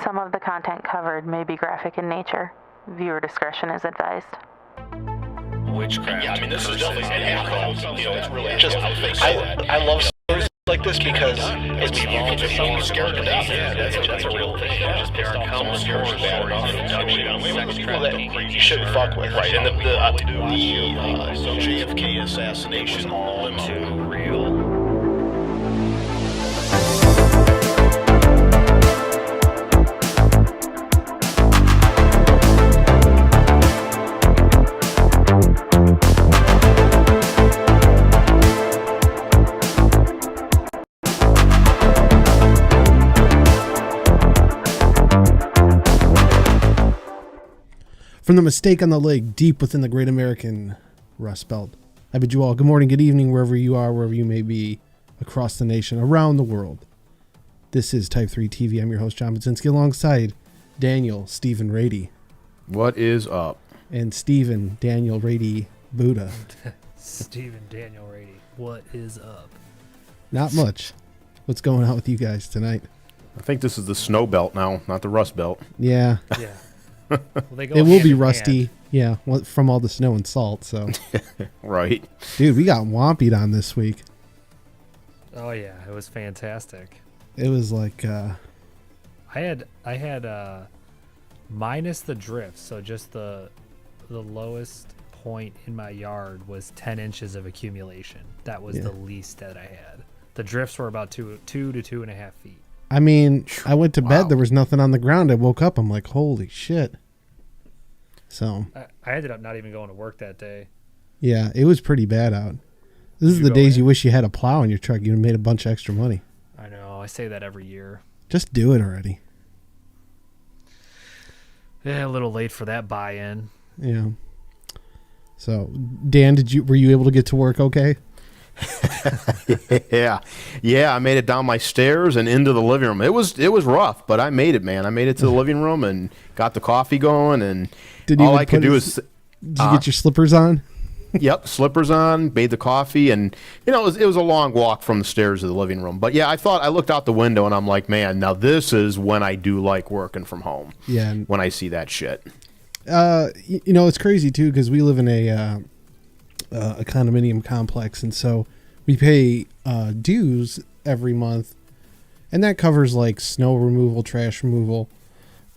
Some of the content covered may be graphic in nature. Viewer discretion is advised. Witchcraft. Yeah, I mean, this is definitely it's really just I love stories like this because it's you can just be scared to death. Yeah, that's a real thing. Yeah, just there are countless stories bad enough. People that you shouldn't fuck with, right? And the JFK assassination limo. Real. From the mistake on the lake deep within the great American Rust Belt, I bid you all good morning, good evening, wherever you are, wherever you may be, across the nation, around the world. This is T3TV. I'm your host, John Baczynski, alongside Daniel Stephen Rady. What is up? And Stephen Daniel Rady Buddha. Stephen Daniel Rady. What is up? Not much. What's going on with you guys tonight? I think this is the snow belt now, not the rust belt. Yeah. Yeah. Well, they go It will hand be in rusty. hand. Yeah, from all the snow and salt. So, Right. dude, we got wompied on this week. Oh yeah, it was fantastic. It was like, I had minus the drift, so just the lowest point in my yard was 10 inches of accumulation. That was the least that I had. The drifts were about 2 to 2.5 feet. I mean, I went to bed. Wow. There was nothing on the ground. I woke up. I'm like, holy shit. So, I ended up not even going to work that day. yeah, it was pretty bad out. This is you the go days in? you wish you had a plow in your truck. You made a bunch of extra money. I know. I say that every year. Just do it already. Yeah, a little late for that buy-in. Yeah. So, Dan, were you able to get to work okay? Yeah, I made it down my stairs and into the living room. It was rough, but I made it, man. I made it to the living room and got the coffee going, and all I could do is Did you get your slippers on? yep, slippers on, made the coffee, and it was a long walk from the stairs to the living room. But yeah, I looked out the window and I'm like, man, now this is when I do like working from home. Yeah. When I see that shit. It's crazy too because we live in a condominium complex, and so we pay dues every month, and that covers like snow removal, trash removal.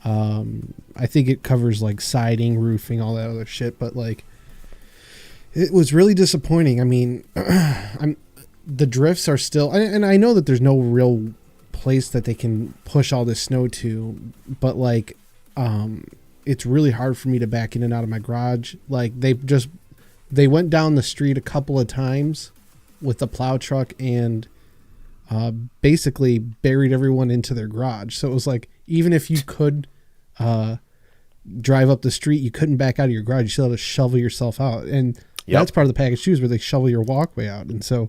I think it covers like siding, roofing, all that other shit. But like, it was really disappointing. I mean, the drifts are still, and I know that there's no real place that they can push all this snow to, but like, it's really hard for me to back in and out of my garage. Like they went down the street a couple of times with the plow truck and basically buried everyone into their garage. So it was like, even if you could drive up the street, you couldn't back out of your garage. You still had to shovel yourself out. And that's part of the package too, is where they shovel your walkway out. And so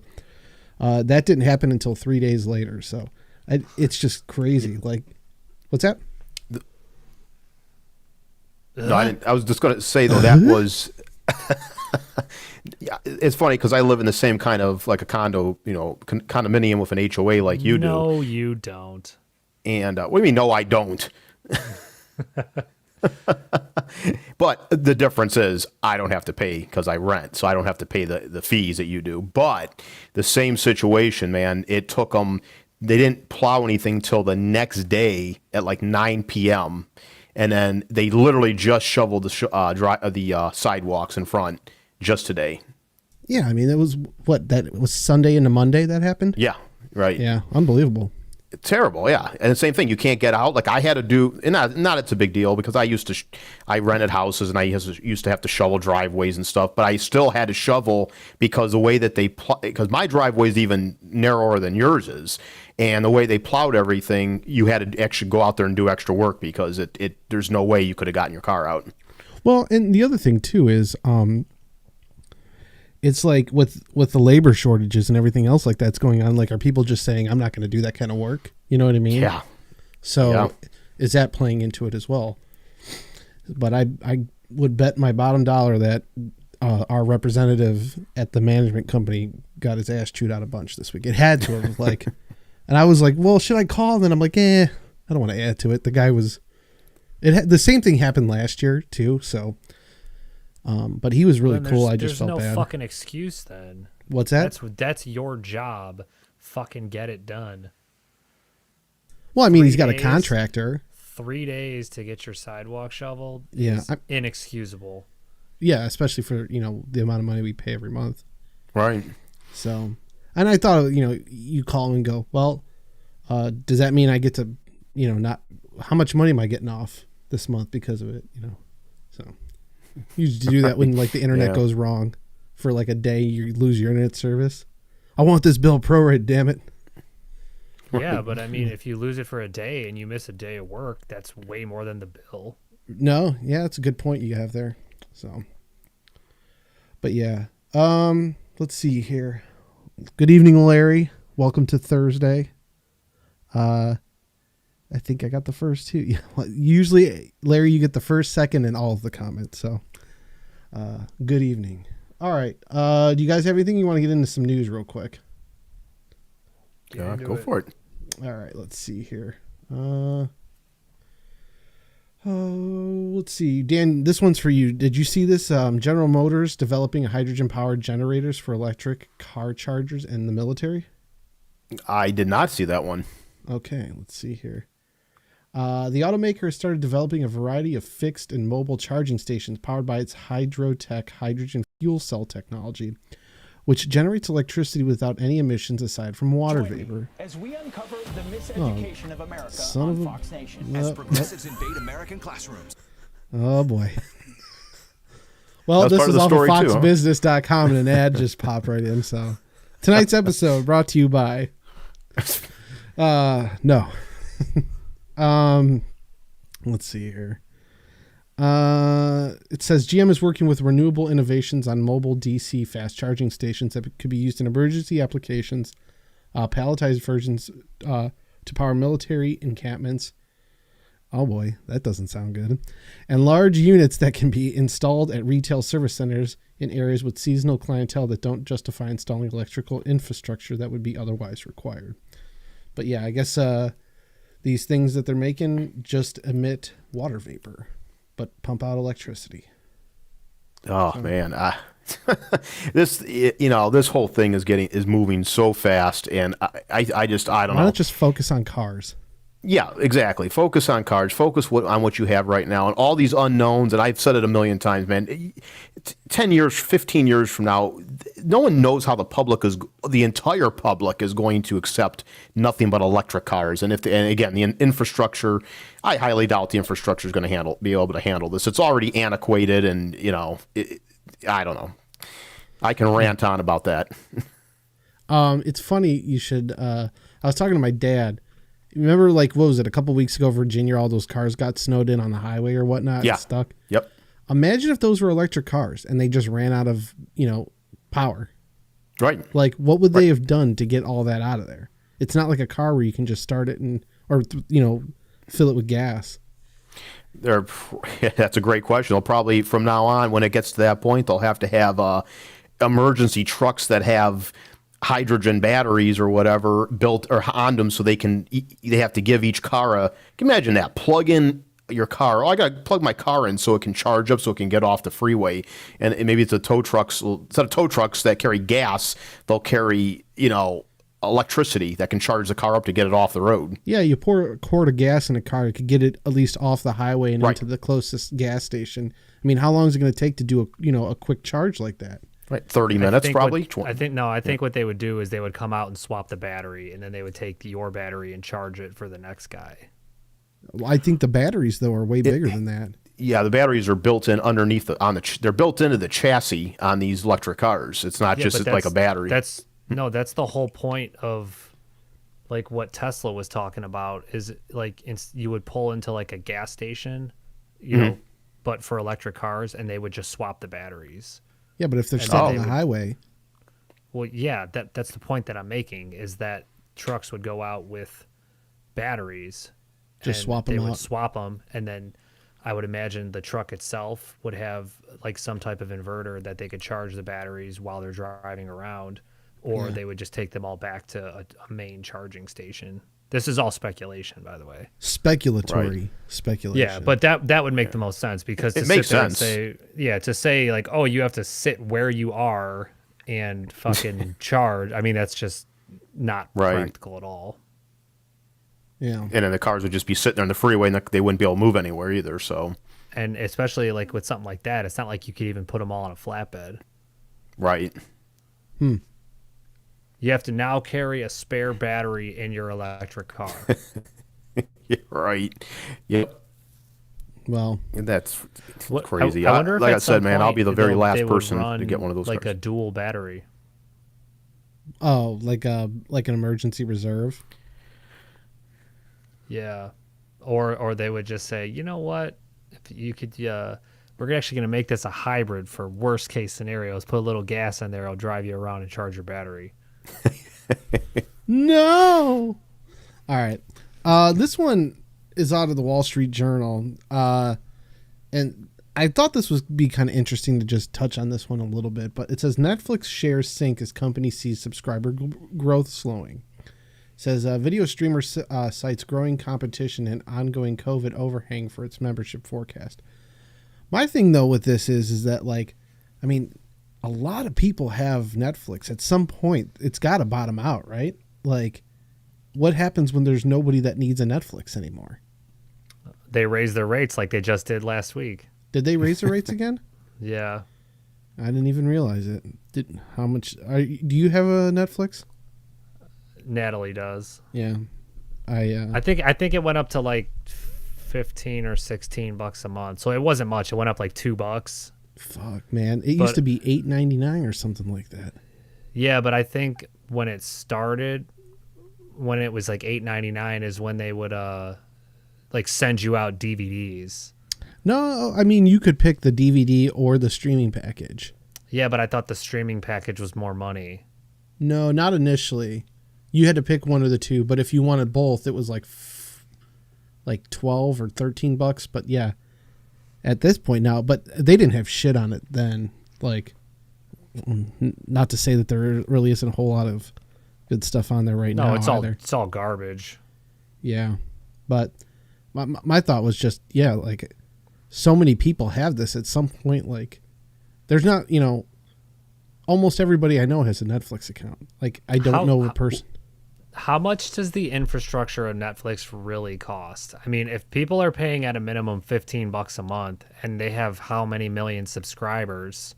that didn't happen until 3 days later. So it's just crazy. Like, what's that? No, I didn't. I was just going to say, though, that was... Yeah, it's funny because I live in the same kind of like a condo, condominium with an HOA like you do. No, you don't. And what do you mean? No, I don't. But the difference is I don't have to pay because I rent, so I don't have to pay the fees that you do. But the same situation, man. It took them. They didn't plow anything till the next day at like 9 p.m. And then they literally just shoveled the sidewalks in front just today. Yeah, I mean, it was that was Sunday into Monday that happened? Yeah, right. Yeah, unbelievable. Terrible, yeah. And the same thing, you can't get out. Like I had to do, and not it's a big deal because I rented houses and I used to have to shovel driveways and stuff, but I still had to shovel because the way that because my driveway is even narrower than yours is. And the way they plowed everything, you had to actually go out there and do extra work because there's no way you could have gotten your car out. Well, and the other thing too is, it's like with the labor shortages and everything else like that's going on. Like, are people just saying, I'm not going to do that kind of work? You know what I mean? Yeah. So is that playing into it as well? But I would bet my bottom dollar that our representative at the management company got his ass chewed out a bunch this week. It had to have, like, and I was like, well, should I call? And then I'm like, I don't want to add to it. The guy was, the same thing happened last year too. So, but he was really cool. I just felt bad. There's no fucking excuse then. What's that? That's your job. Fucking get it done. Well, I mean, he's got a contractor. 3 days to get your sidewalk shoveled. Yeah, is inexcusable. Yeah, especially for the amount of money we pay every month. Right. So, and I thought you call him and go, well, does that mean I get to not how much money am I getting off this month because of it? So you used to do that when like the internet goes wrong for like a day, you lose your internet service. I want this bill prorated, damn it. Yeah, but I mean, if you lose it for a day and you miss a day of work, that's way more than the bill. No, yeah, that's a good point you have there. So, but yeah, let's see here. Good evening, Larry. Welcome to Thursday. I think I got the first two. Yeah, usually, Larry, you get the first, second, and all of the comments. So, good evening. All right. Do you guys have anything you want to get into some news real quick? Yeah, go for it. All right, let's see here. Let's see. Dan, this one's for you. Did you see this? General Motors developing hydrogen-powered generators for electric car chargers in the military? I did not see that one. Okay, let's see here. The automaker has started developing a variety of fixed and mobile charging stations powered by its Hydrotech hydrogen fuel cell technology, which generates electricity without any emissions aside from water vapor. As we uncover the miseducation of America son on of a- Fox Nation. As progressives invade American classrooms. Oh boy. Well, That's this part of is the off of story too, huh? foxbusiness.com and an ad just popped right in. So tonight's episode brought to you by no. Let's see here. It says GM is working with renewable innovations on mobile DC fast charging stations that could be used in emergency applications, palletized versions to power military encampments. Oh boy, that doesn't sound good. And large units that can be installed at retail service centers in areas with seasonal clientele that don't justify installing electrical infrastructure that would be otherwise required. But yeah, I guess these things that they're making just emit water vapor, but pump out electricity. Oh man, this whole thing is moving so fast, and I don't Why know. not just focus on cars? Yeah, exactly. Focus on cars. Focus on what you have right now, and all these unknowns. And I've said it a million times, man. 10 years, 15 years from now, no one knows how the entire public is going to accept nothing but electric cars. And again, the infrastructure, I highly doubt the infrastructure is going to be able to handle this. It's already antiquated, and I don't know. I can rant on about that. It's funny you should. I was talking to my dad. Remember, like, what was it, a couple weeks ago, Virginia, all those cars got snowed in on the highway or whatnot? Yeah. And stuck. Yep. Imagine if those were electric cars and they just ran out of, power. Right. Like, what would they have done to get all that out of there? It's not like a car where you can just start it or fill it with gas. That's a great question. They'll probably, from now on, when it gets to that point, they'll have to have emergency trucks that have hydrogen batteries or whatever built or on them, so they have to give each car imagine that, plug in your car. I got to plug my car in so it can charge up, so it can get off the freeway. And maybe it's instead of tow trucks that carry gas, they'll carry electricity that can charge the car up to get it off the road. Yeah, you pour a quart of gas in a car, you could get it at least off the highway and into the closest gas station. I mean, how long is it going to take to do a quick charge like that? Right, 30 minutes probably. I think what they would do is they would come out and swap the battery, and then they would take your battery and charge it for the next guy. Well, I think the batteries though are way bigger than that. Yeah, the batteries are built in underneath they're built into the chassis on these electric cars. It's not just like a battery. That's the whole point of like what Tesla was talking about is like you would pull into like a gas station, but for electric cars, and they would just swap the batteries. Yeah, but if they're stuck on the highway. Well, yeah, that's the point that I'm making is that trucks would go out with batteries. Just swap them out. They would swap them, and then I would imagine the truck itself would have like some type of inverter that they could charge the batteries while they're driving around, or they would just take them all back to a main charging station. This is all speculation, by the way. Speculation. Yeah, but that would make the most sense because It makes sense. To say like, oh, you have to sit where you are and fucking charge. I mean, that's just not practical at all. Yeah. And then the cars would just be sitting there on the freeway and they wouldn't be able to move anywhere either. So. And especially like with something like that, it's not like you could even put them all on a flatbed. Right. You have to now carry a spare battery in your electric car. Yeah, right. Yep. Well, That's What- crazy. I wonder if like at I some said, man, I'll be the point very they last would person to run get one of those like cars. a dual battery. oh, like an emergency reserve. Yeah, or they would just say, you know what, if you could, we're actually going to make this a hybrid for worst case scenarios. Put a little gas in there. I'll drive you around and charge your battery. No. All right. This one is out of the Wall Street Journal. And I thought this would be kind of interesting to just touch on this one a little bit, but it says Netflix shares sink as company sees subscriber growth slowing. It says video streamer cites growing competition and ongoing COVID overhang for its membership forecast. My thing though with this is that like, I mean, a lot of people have Netflix. At some point, it's got to bottom out, right? Like, what happens when there's nobody that needs a Netflix anymore? They raised their rates like they just did last week. Did they raise the rates again? Yeah. I didn't even realize it. How much? Do you have a Netflix? Natalie does. Yeah, I think it went up to like $15 or $16 a month. So it wasn't much. It went up like $2. Fuck, man! It used to be $8.99 or something like that. Yeah, but I think when it started, when it was like $8.99 is when they would like send you out DVDs. No, I mean you could pick the DVD or the streaming package. Yeah, but I thought the streaming package was more money. No, not initially. You had to pick one of the two, but if you wanted both, it was like 12 or $13. But yeah, at this point now, but they didn't have shit on it then. Like, not to say that there really isn't a whole lot of good stuff on there right now. No, either. it's all garbage. Yeah, but my thought was just like so many people have this at some point. Like, there's not almost everybody I know has a Netflix account. Like, I don't know a person. How much does the infrastructure of Netflix really cost? I mean, if people are paying at a minimum $15 a month and they have how many million subscribers,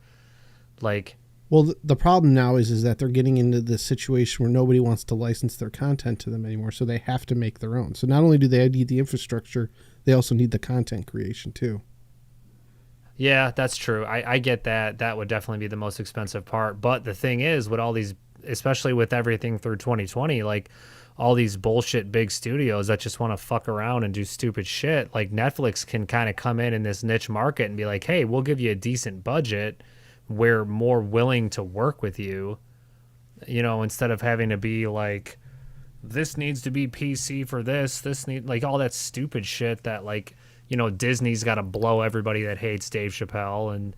like... Well, the problem now is that they're getting into this situation where nobody wants to license their content to them anymore, so they have to make their own. So not only do they need the infrastructure, they also need the content creation too. Yeah, that's true. I get that. That would definitely be the most expensive part. But the thing is, with all these, especially with everything through 2020, like all these bullshit big studios that just want to fuck around and do stupid shit, like Netflix can kind of come in this niche market and be like, hey, we'll give you a decent budget. We're more willing to work with you, instead of having to be like, this needs to be PC for this like all that stupid shit that like, Disney's got to blow everybody that hates Dave Chappelle and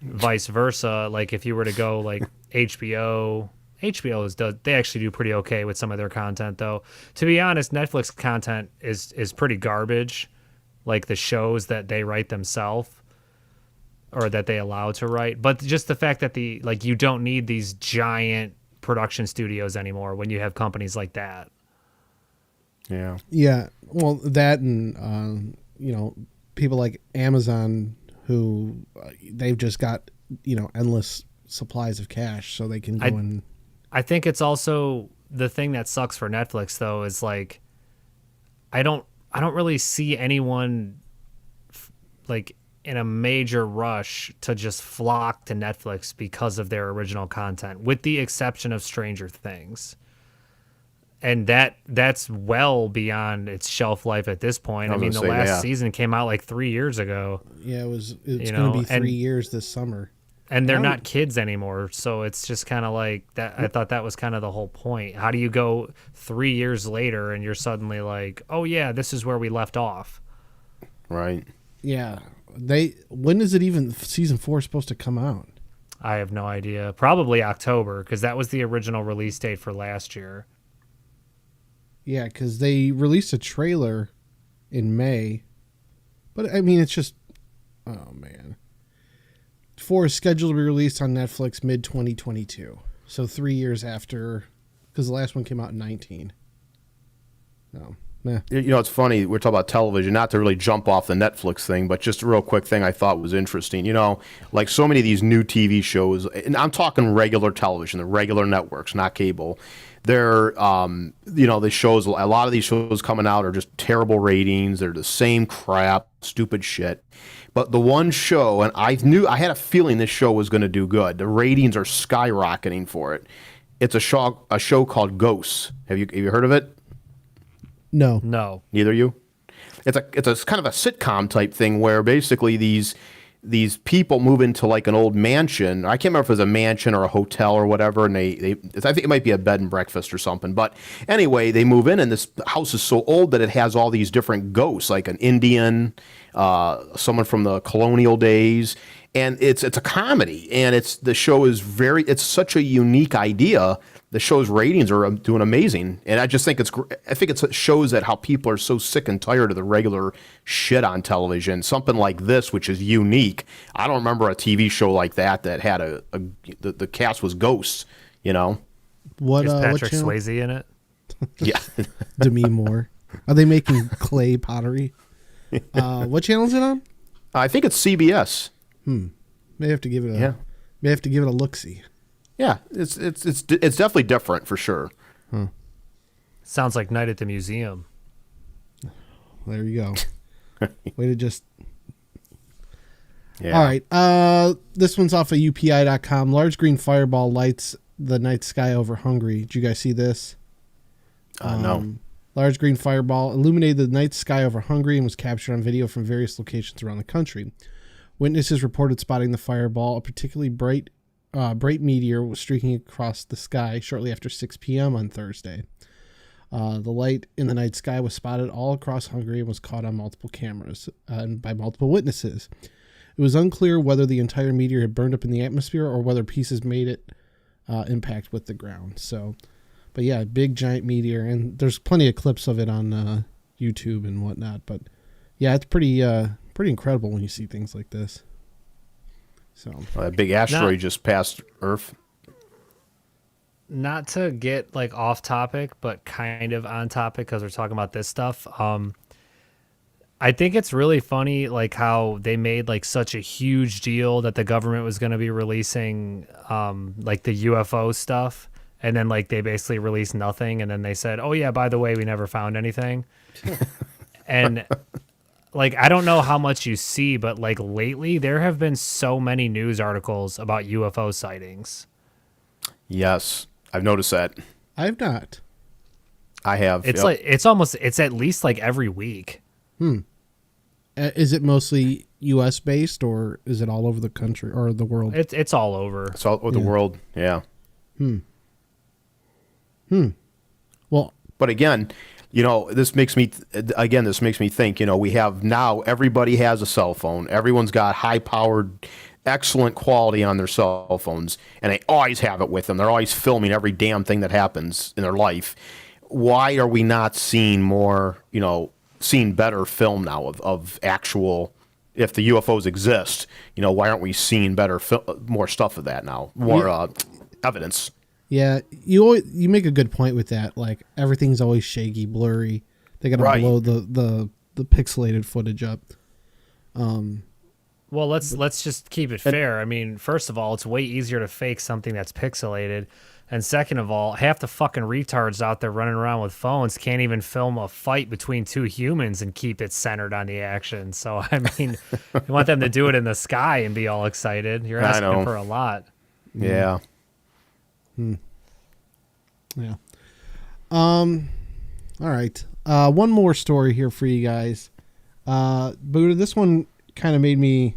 vice versa. Like if you were to go like HBO they actually do pretty okay with some of their content though. To be honest, Netflix content is pretty garbage. Like the shows that they write themselves or that they allow to write. But just the fact that you don't need these giant production studios anymore when you have companies like that. Yeah. Yeah. Well, that and, people like Amazon who they've just got, endless supplies of cash so they can go and. I think it's also the thing that sucks for Netflix though is like, I don't really see anyone like in a major rush to just flock to Netflix because of their original content, with the exception of Stranger Things. And that's well beyond its shelf life at this point. I mean, the last season came out like 3 years ago. Yeah, it's going to be 3 years this summer. And they're not kids anymore, so it's just kind of like that. I thought that was kind of the whole point. How do you go 3 years later and you're suddenly like, oh yeah, this is where we left off? Right. Yeah. When is it even season 4 supposed to come out? I have no idea. Probably October, because that was the original release date for last year. Yeah, because they released a trailer in May. But, I mean, it's just... Oh, man. 4 is scheduled to be released on Netflix mid-2022. So 3 years after... Because the last one came out in 19. Oh, meh. You know, it's funny. We're talking about television, not to really jump off the Netflix thing, but just a real quick thing I thought was interesting. You know, like so many of these new TV shows, and I'm talking regular television, the regular networks, not cable. They're, you know, the shows, a lot of these shows coming out are just terrible ratings. They're the same crap, stupid shit. But the one show, and I had a feeling this show was going to do good. The ratings are skyrocketing for it. It's a show called Ghosts. Have you heard of it? No. No. Neither you? It's a kind of a sitcom type thing where basically these people move into like an old mansion. I can't remember if it was a mansion or a hotel or whatever, and I think it might be a bed and breakfast or something. But anyway, they move in, and this house is so old that it has all these different ghosts, like an Indian, someone from the colonial days, and it's a comedy, and the show is it's such a unique idea. The show's ratings are doing amazing, and I just think it shows that how people are so sick and tired of the regular shit on television. Something like this, which is unique. I don't remember a TV show like that had the cast was ghosts. You know, Is Patrick Swayze in it? Yeah, Demi Moore. Are they making clay pottery? What channel is it on? I think it's CBS. May have to give it a look-see. Yeah, it's definitely different for sure. Sounds like Night at the Museum. There you go. Way to just... Yeah. All right. This one's off of UPI.com. Large green fireball lights the night sky over Hungary. Did you guys see this? No. Large green fireball illuminated the night sky over Hungary and was captured on video from various locations around the country. Witnesses reported spotting the fireball, a particularly bright meteor was streaking across the sky shortly after 6 p.m. on Thursday. The light in the night sky was spotted all across Hungary and was caught on multiple cameras and by multiple witnesses. It was unclear whether the entire meteor had burned up in the atmosphere or whether pieces made it impact with the ground. So, but yeah, big giant meteor, and there's plenty of clips of it on YouTube and whatnot. But yeah, it's pretty incredible when you see things like this. So A big asteroid just passed Earth. Not to get like off topic, but kind of on topic because we're talking about this stuff. I think it's really funny, like how they made like such a huge deal that the government was going to be releasing, like the UFO stuff, and then like they basically released nothing, and then they said, "Oh yeah, by the way, we never found anything." And like, I don't know how much you see, but like lately there have been so many news articles about UFO sightings. Yes, I've noticed that. I've not. I have. It's like it's at least like every week. Is it mostly U.S. based, or is it all over the country or the world? It's all over. It's all over the world. Yeah. Well, But again, you know, this makes me think, you know, we have now, everybody has a cell phone. Everyone's got high-powered, excellent quality on their cell phones, and they always have it with them. They're always filming every damn thing that happens in their life. Why are we not seeing more, you know, seeing better film now of actual, if the UFOs exist, you know, why aren't we seeing more stuff of that now? More evidence. yeah, you make a good point with that. Like, everything's always shaky, blurry. They got to blow the pixelated footage up. Well, let's just keep it fair. I mean, first of all, it's way easier to fake something that's pixelated. And second of all, half the fucking retards out there running around with phones can't even film a fight between two humans and keep it centered on the action. So, I mean, you want them to do it in the sky and be all excited. You're asking for a lot. Yeah. Yeah. All right. One more story here for you guys. Buddha, this one kind of made me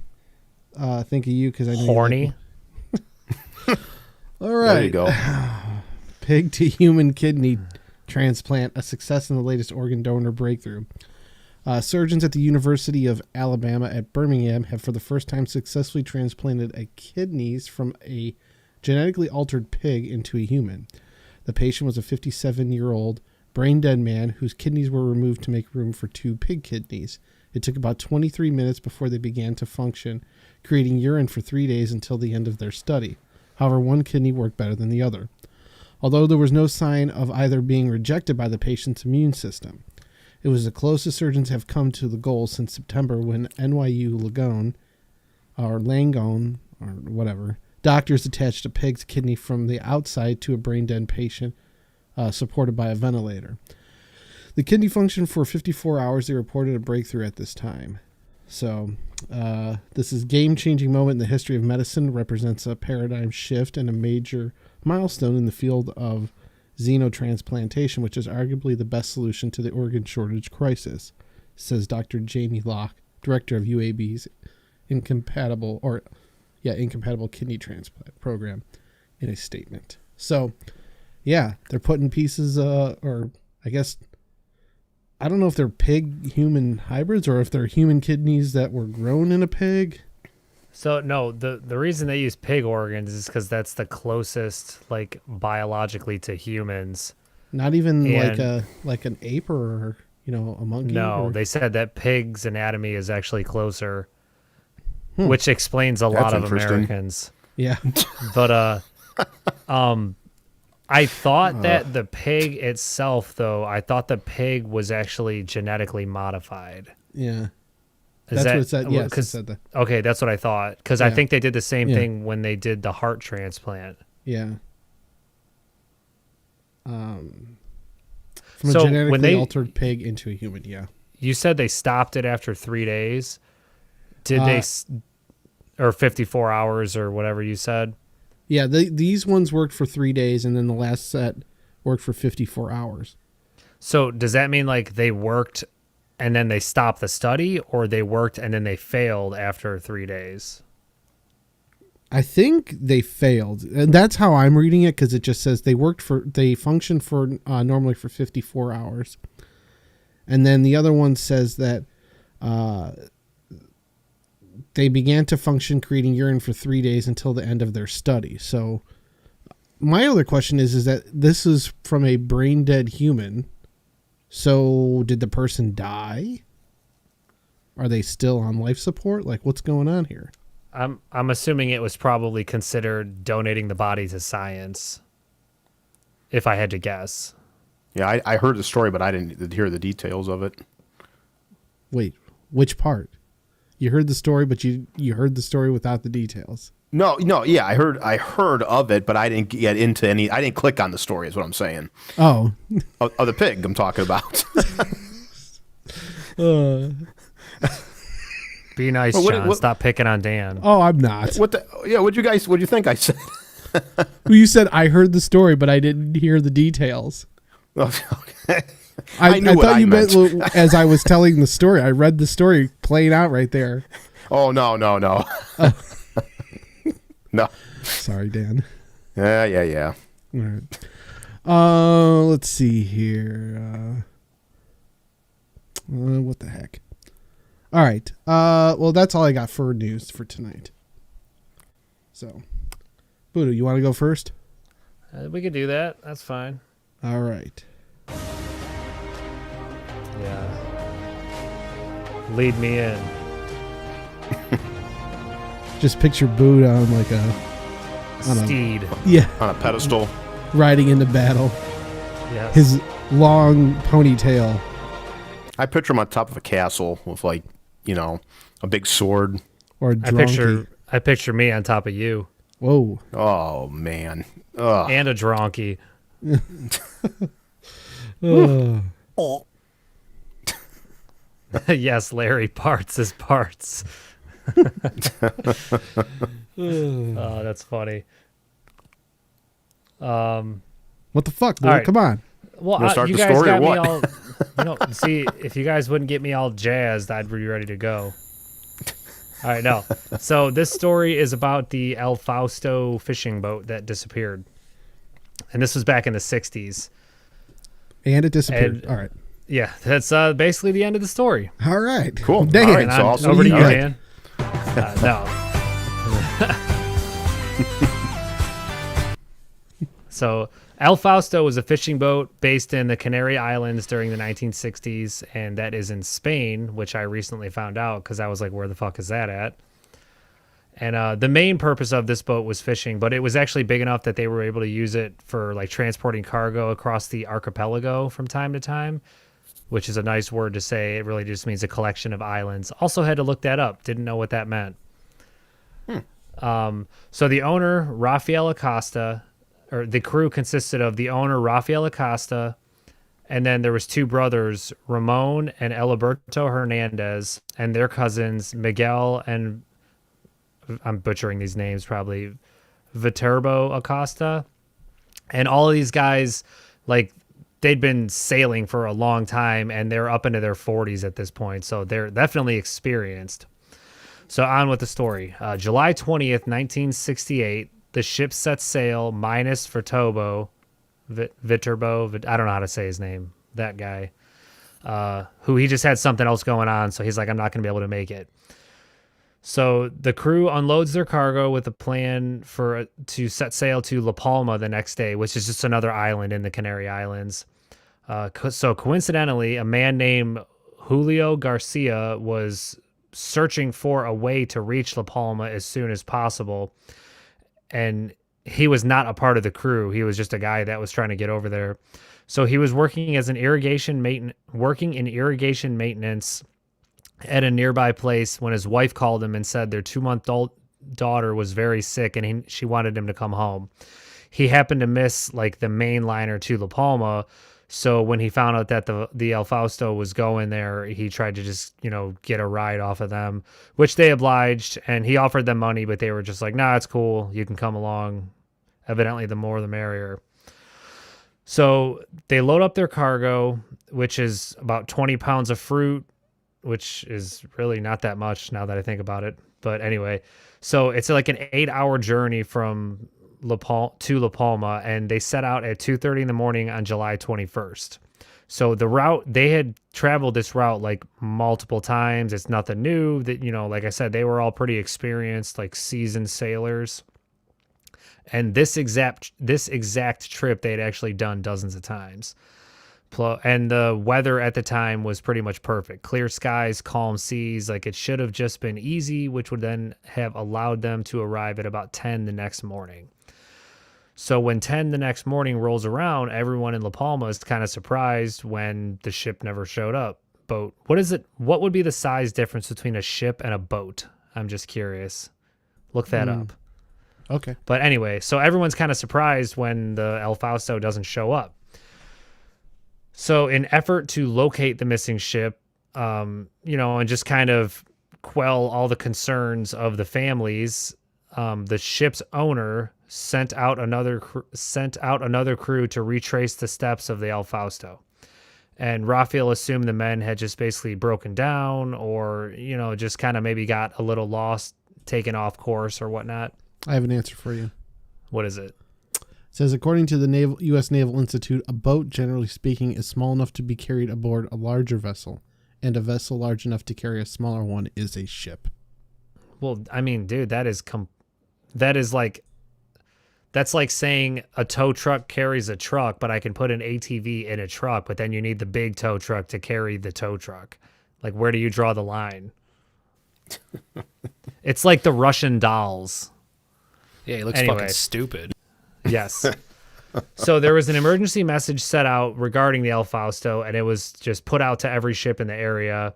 think of you because I know horny. All right. There you go. Pig to human kidney transplant, a success in the latest organ donor breakthrough. Surgeons at the University of Alabama at Birmingham have for the first time successfully transplanted kidneys from a genetically altered pig into a human. The patient was a 57-year-old brain-dead man whose kidneys were removed to make room for 2 pig kidneys. It took about 23 minutes before they began to function, creating urine for 3 days until the end of their study. However, one kidney worked better than the other, although there was no sign of either being rejected by the patient's immune system. It was the closest surgeons have come to the goal since September when NYU Langone, or whatever, doctors attached a pig's kidney from the outside to a brain-dead patient supported by a ventilator. The kidney functioned for 54 hours. They reported a breakthrough at this time. So this is a game-changing moment in the history of medicine, represents a paradigm shift and a major milestone in the field of xenotransplantation, which is arguably the best solution to the organ shortage crisis, says Dr. Jamie Locke, director of UAB's incompatible kidney transplant program, in a statement. So, yeah, they're putting pieces, or I guess, I don't know if they're pig-human hybrids or if they're human kidneys that were grown in a pig. So no, the reason they use pig organs is because that's the closest, like, biologically to humans. Not even like an ape or a monkey. No, they said that pig's anatomy is actually closer, which explains a lot of Americans. Yeah, but I thought that the pig itself, though, I thought the pig was actually genetically modified. Yeah. That's what it said. Yes, it said that. Okay, that's what I thought. Because I think they did the same thing when they did the heart transplant. Yeah. From a genetically altered pig into a human, yeah. You said they stopped it after 3 days. Did they, or 54 hours or whatever you said? Yeah, these ones worked for 3 days, and then the last set worked for 54 hours. So does that mean like they worked and then they stopped the study, or they worked and then they failed after 3 days? I think they failed. And that's how I'm reading it, because it just says they functioned for normally for 54 hours. And then the other one says that they began to function creating urine for 3 days until the end of their study. So my other question is that this is from a brain dead human. So did the person die? Are they still on life support? Like, what's going on here? I'm assuming it was probably considered donating the body to science, if I had to guess. Yeah, I heard the story, but I didn't hear the details of it. Wait, which part? You heard the story, but you heard the story without the details. No, yeah, I heard of it, but I didn't get into any. I didn't click on the story, is what I'm saying. Oh, of the pig I'm talking about. Be nice, John. Stop picking on Dan. Oh, I'm not. What'd you think I said? Well, you said I heard the story, but I didn't hear the details. Okay. I thought you meant as I was telling the story. I read the story playing out right there. Oh, no. No. Sorry, Dan. Yeah. All right. Let's see here. What the heck? All right. Well, that's all I got for news for tonight. So, Buddha, you want to go first? We could do that. That's fine. All right. Yeah. Lead me in. Just picture Buddha on like a steed. On a pedestal. Riding into battle. Yeah. His long ponytail. I picture him on top of a castle with a big sword. Or a donkey. I picture me on top of you. Whoa. Oh man. Ugh. And a donkey. Oh. Yes, Larry, parts is parts. Oh, that's funny. What the fuck, dude? Right. Come on. Well, you guys got me all. See, if you guys wouldn't get me all jazzed, I'd be ready to go. All right, no. So this story is about the El Fausto fishing boat that disappeared, and this was back in the '60s. And it disappeared. All right. Yeah, that's basically the end of the story. All right. Cool. Dan, all right, so awesome. Over to you, Dan. No. So El Fausto was a fishing boat based in the Canary Islands during the 1960s, and that is in Spain, which I recently found out because I was like, where the fuck is that at? And the main purpose of this boat was fishing, but it was actually big enough that they were able to use it for like transporting cargo across the archipelago from time to time, which is a nice word to say. It really just means a collection of islands. Also had to look that up. Didn't know what that meant. So the owner, Rafael Acosta, or the crew consisted of the owner, Rafael Acosta, and then there was two brothers, Ramon and Eliberto Hernandez, and their cousins, Miguel and, I'm butchering these names probably, Viterbo Acosta. And all of these guys, like, they'd been sailing for a long time, and they're up into their 40s at this point, so they're definitely experienced. So on with the story. July 20th, 1968, the ship sets sail minus Viterbo, I don't know how to say his name, that guy, who he just had something else going on, so he's like, I'm not going to be able to make it. So the crew unloads their cargo with a plan to set sail to La Palma the next day, which is just another island in the Canary Islands. So coincidentally, a man named Julio Garcia was searching for a way to reach La Palma as soon as possible. And he was not a part of the crew. He was just a guy that was trying to get over there. So he was working in irrigation maintenance at a nearby place when his wife called him and said their 2-month-old daughter was very sick and she wanted him to come home. He happened to miss like the main liner to La Palma. So when he found out that the El Fausto was going there, he tried to just, get a ride off of them, which they obliged, and he offered them money, but they were just like, nah, it's cool. You can come along. Evidently, the more the merrier. So they load up their cargo, which is about 20 pounds of fruit, which is really not that much now that I think about it. But anyway, so it's like an 8-hour journey from La Palma, and they set out at 2:30 in the morning on July 21st. So the route, they had traveled this route like multiple times. It's nothing new. That, like I said, they were all pretty experienced, like seasoned sailors. And this exact trip they had actually done dozens of times. And the weather at the time was pretty much perfect. Clear skies, calm seas. Like, it should have just been easy, which would then have allowed them to arrive at about 10 the next morning. So when 10 the next morning rolls around, everyone in La Palma is kind of surprised when the ship never showed up. Boat. What would be the size difference between a ship and a boat? I'm just curious. Look that up. Okay. But anyway, so everyone's kind of surprised when the El Fausto doesn't show up. So in effort to locate the missing ship, and just kind of quell all the concerns of the families, the ship's owner sent out another crew to retrace the steps of the El Fausto. And Raphael assumed the men had just basically broken down or, just kind of maybe got a little lost, taken off course or whatnot. I have an answer for you. What is it? It says, according to the U.S. Naval Institute, a boat, generally speaking, is small enough to be carried aboard a larger vessel, and a vessel large enough to carry a smaller one is a ship. Well, I mean, dude, that's like saying a tow truck carries a truck, but I can put an ATV in a truck, but then you need the big tow truck to carry the tow truck. Like, where do you draw the line? It's like the Russian dolls. Yeah, he looks fucking stupid. Yes. So there was an emergency message set out regarding the El Fausto, and it was just put out to every ship in the area.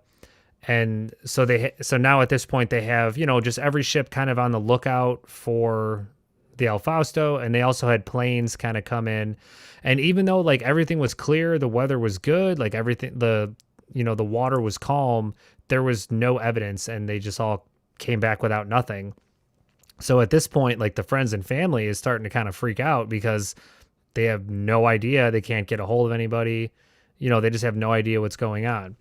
And so now at this point they have, just every ship kind of on the lookout for the El Fausto, and they also had planes kind of come in. And even though like everything was clear, the weather was good, like everything, the water was calm, there was no evidence, and they just all came back without nothing. So at this point, like, the friends and family is starting to kind of freak out because they have no idea. They can't get a hold of anybody. They just have no idea what's going on.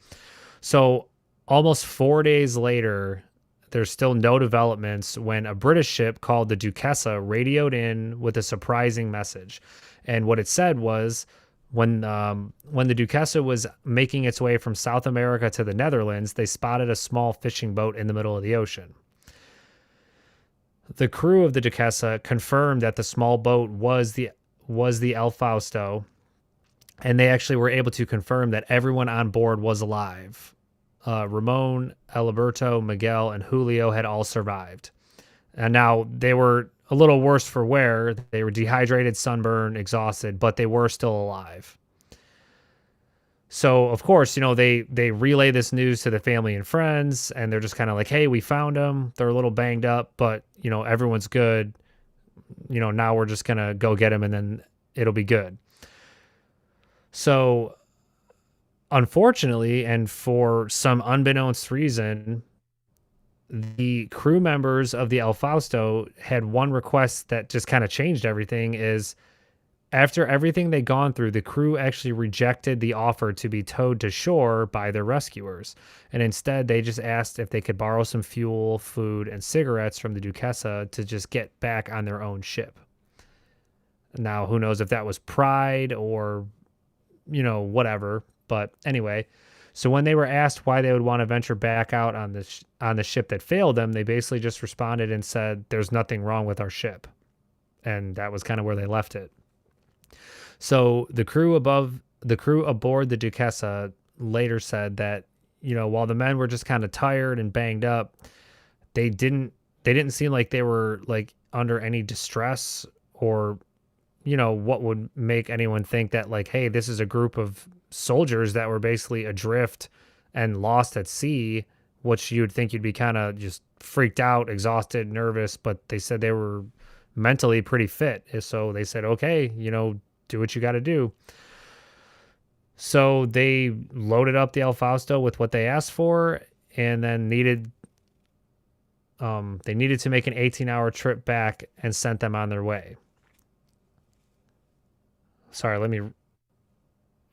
So almost 4 days later, there's still no developments when a British ship called the Duquesa radioed in with a surprising message. And what it said was, when the Duquesa was making its way from South America to the Netherlands, they spotted a small fishing boat in the middle of the ocean. The crew of the Duquesa confirmed that the small boat was was the El Fausto, and they actually were able to confirm that everyone on board was alive. Ramon, Alberto, Miguel, and Julio had all survived. And now they were a little worse for wear. They were dehydrated, sunburned, exhausted, but they were still alive. So, of course, they relay this news to the family and friends, and they're just kind of like, hey, we found them. They're a little banged up, but, everyone's good. Now we're just going to go get them, and then it'll be good. So, unfortunately, and for some unbeknownst reason, the crew members of the El Fausto had one request that just kind of changed everything. Is after everything they'd gone through, the crew actually rejected the offer to be towed to shore by their rescuers. And instead, they just asked if they could borrow some fuel, food, and cigarettes from the Duquesa to just get back on their own ship. Now, who knows if that was pride or, whatever. But anyway, so when they were asked why they would want to venture back out on the ship that failed them, they basically just responded and said, there's nothing wrong with our ship. And that was kind of where they left it. So the crew aboard the Duquesa later said that, while the men were just kind of tired and banged up, they didn't seem like they were like under any distress or, what would make anyone think that like, hey, this is a group of soldiers that were basically adrift and lost at sea, which you'd think you'd be kind of just freaked out, exhausted, nervous, but they said they were mentally pretty fit. So they said, okay, do what you got to do. So they loaded up the El Fausto with what they asked for, and then needed to make an 18-hour trip back and sent them on their way.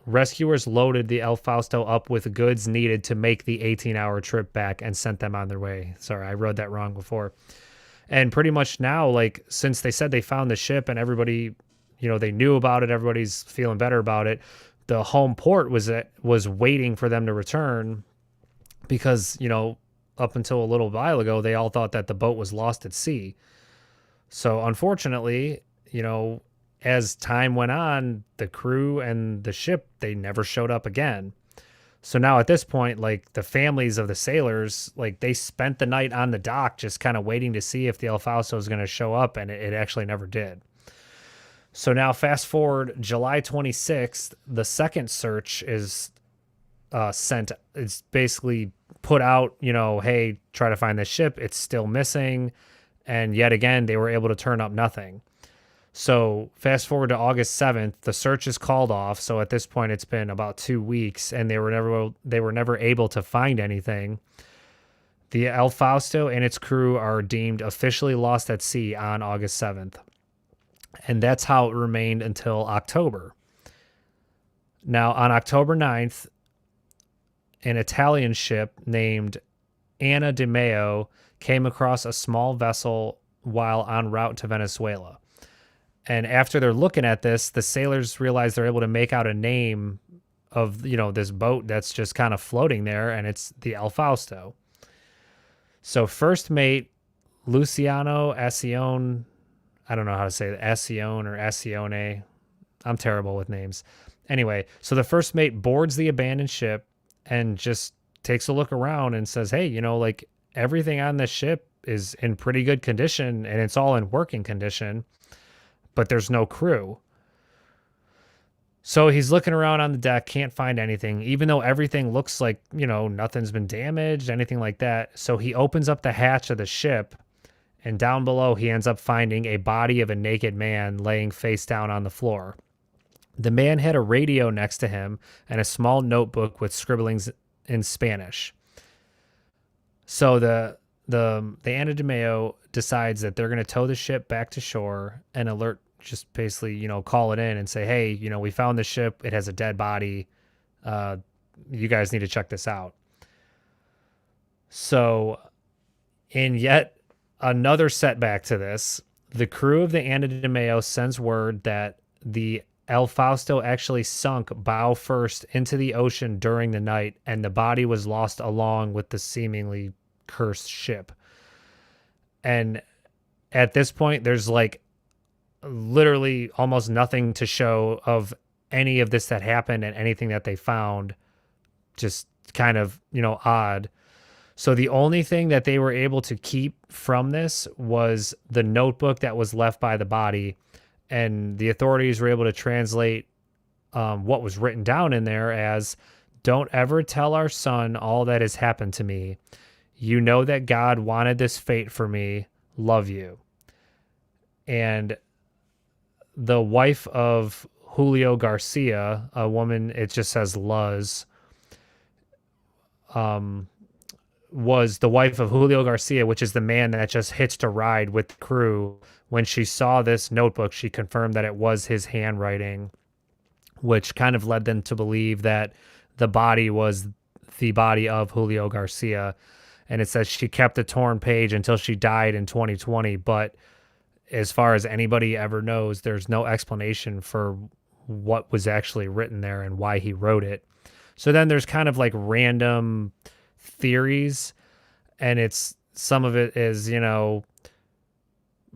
Rescuers loaded the El Fausto up with goods needed to make the 18-hour trip back and sent them on their way. Sorry, I wrote that wrong before. And pretty much now, like, since they said they found the ship and everybody, they knew about it, everybody's feeling better about it, the home port was waiting for them to return because, up until a little while ago, they all thought that the boat was lost at sea. So unfortunately, as time went on, the crew and the ship, they never showed up again. So now at this point, like the families of the sailors, like they spent the night on the dock just kind of waiting to see if the El Fausto was going to show up, and it actually never did. So now fast forward July 26th, the second search is sent. It's basically put out, hey, try to find this ship. It's still missing. And yet again, they were able to turn up nothing. So fast forward to August 7th, the search is called off. So at this point, it's been about 2 weeks, and they were never able to find anything. The El Fausto and its crew are deemed officially lost at sea on August 7th. And that's how it remained until October. Now, on October 9th, an Italian ship named Anna Di Meo came across a small vessel while en route to Venezuela. And after they're looking at this, the sailors realize they're able to make out a name of, this boat that's just kind of floating there, and it's the El Fausto. So first mate Luciano Ascione, I don't know how to say it, Ascione or Ascione. I'm terrible with names. Anyway, so the first mate boards the abandoned ship and just takes a look around and says, hey, like everything on this ship is in pretty good condition and it's all in working condition, but there's no crew. So he's looking around on the deck, can't find anything, even though everything looks like, nothing's been damaged, anything like that. So he opens up the hatch of the ship, and down below he ends up finding a body of a naked man laying face down on the floor. The man had a radio next to him and a small notebook with scribblings in Spanish. So the Anna Di Meo decides that they're going to tow the ship back to shore and alert, just basically, call it in and say, hey, we found the ship. It has a dead body. You guys need to check this out. So in yet another setback to this, the crew of the Anna Di Meo sends word that the El Fausto actually sunk bow first into the ocean during the night, and the body was lost along with the seemingly cursed ship. And at this point, there's like literally almost nothing to show of any of this that happened and anything that they found. Just kind of, odd. So the only thing that they were able to keep from this was the notebook that was left by the body, and the authorities were able to translate what was written down in there as, "Don't ever tell our son all that has happened to me. You know that God wanted this fate for me. Love you." And the wife of Julio Garcia, a woman, it just says Luz, was the wife of Julio Garcia, which is the man that just hitched a ride with the crew. When she saw this notebook, she confirmed that it was his handwriting, which kind of led them to believe that the body was the body of Julio Garcia. And it says she kept the torn page until she died in 2020. But as far as anybody ever knows, there's no explanation for what was actually written there and why he wrote it. So then there's kind of like random theories, and it's some of it is,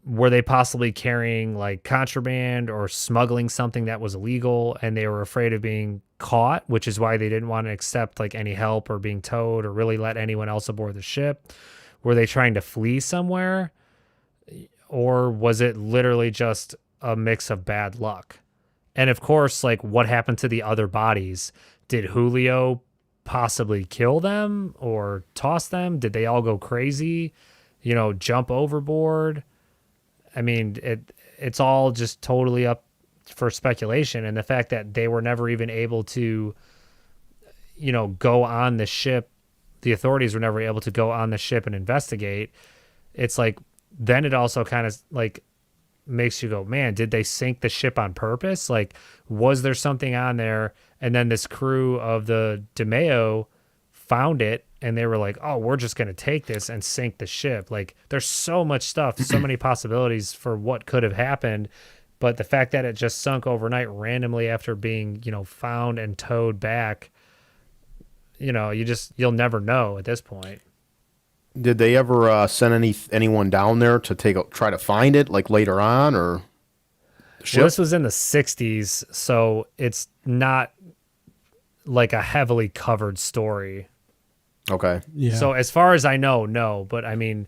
were they possibly carrying like contraband or smuggling something that was illegal, and they were afraid of being caught, which is why they didn't want to accept like any help or being towed or really let anyone else aboard the ship? Were they trying to flee somewhere, or was it literally just a mix of bad luck? And of course, like, what happened to the other bodies? Did Julio possibly kill them or toss them? Did they all go crazy, jump overboard? I mean, it's all just totally up for speculation. And the fact that they were never even able to, go on the ship, the authorities were never able to go on the ship and investigate. It's like, then it also kind of like makes you go, man, did they sink the ship on purpose? Like, was there something on there? And then this crew of the DeMeo found it, and they were like, oh, we're just going to take this and sink the ship. Like, there's so much stuff, so many possibilities for what could have happened. But the fact that it just sunk overnight randomly after being, found and towed back, you'll never know at this point. Did they ever send anyone down there to try to find it, like later on, or? Well, this was in the 60s, so it's not like a heavily covered story. Okay. Yeah. So as far as I know, no. But I mean,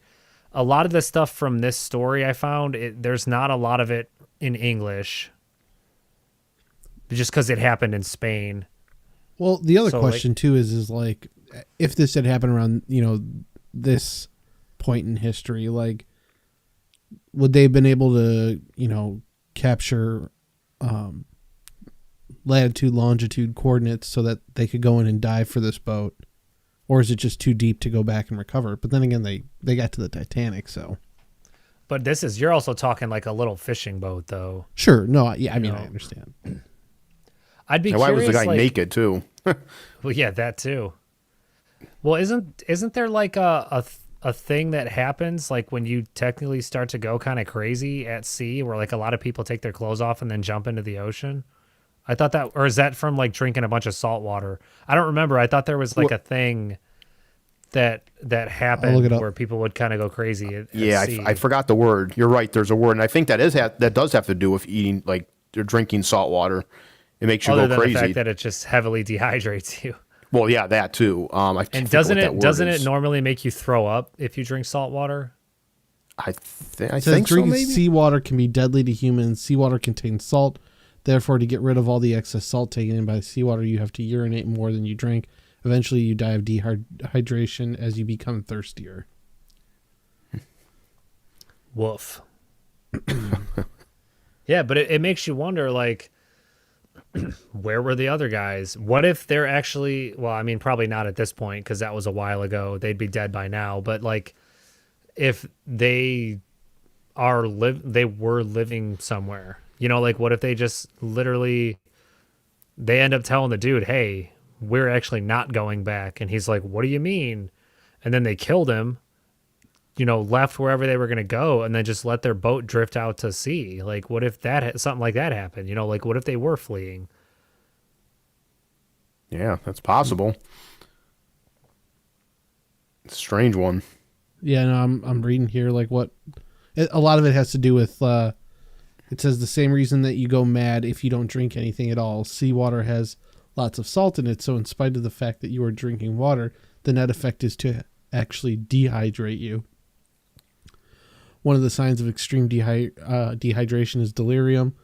a lot of the stuff from this story I found, there's not a lot of it in English, just because it happened in Spain. Well, the other question too is like, if this had happened around, this point in history, like, would they have been able to, capture latitude, longitude coordinates so that they could go in and dive for this boat? Or is it just too deep to go back and recover? But then again, they got to the Titanic, so. But you're also talking like a little fishing boat, though. Sure. No, yeah, I understand. I'd be curious. Why was the guy naked, too? Well, yeah, that, too. Well, isn't there like a thing that happens like when you technically start to go kind of crazy at sea, where like a lot of people take their clothes off and then jump into the ocean? I thought that, or is that from like drinking a bunch of salt water? I don't remember. I thought there was like a thing that happened where people would kind of go crazy at sea. I forgot the word. You're right. There's a word, and I think that does have to do with eating, like you're drinking salt water. It makes you go crazy. The fact that it just heavily dehydrates you. Well, yeah, that too. And doesn't it normally make you throw up if you drink salt water? I think drinking so, maybe? seawater can be deadly to humans. Seawater contains salt. Therefore, to get rid of all the excess salt taken in by the seawater, you have to urinate more than you drink. Eventually, you die of dehydration as you become thirstier. Woof. Yeah, but it makes you wonder, like, where were the other guys? What if they're actually, well, I mean, probably not at this point because that was a while ago. They'd be dead by now. But, like, if they were living somewhere, like, what if they just literally, they end up telling the dude, hey, we're actually not going back. And he's like, what do you mean? And then they killed him, left wherever they were going to go, and then just let their boat drift out to sea. Like, what if something like that happened? Like, what if they were fleeing? Yeah, that's possible. It's a strange one. Yeah, no, I'm reading here, like, what a lot of it has to do with It says the same reason that you go mad if you don't drink anything at all. Seawater has lots of salt in it, so in spite of the fact that you are drinking water, the net effect is to actually dehydrate you. One of the signs of extreme dehydration is delirium,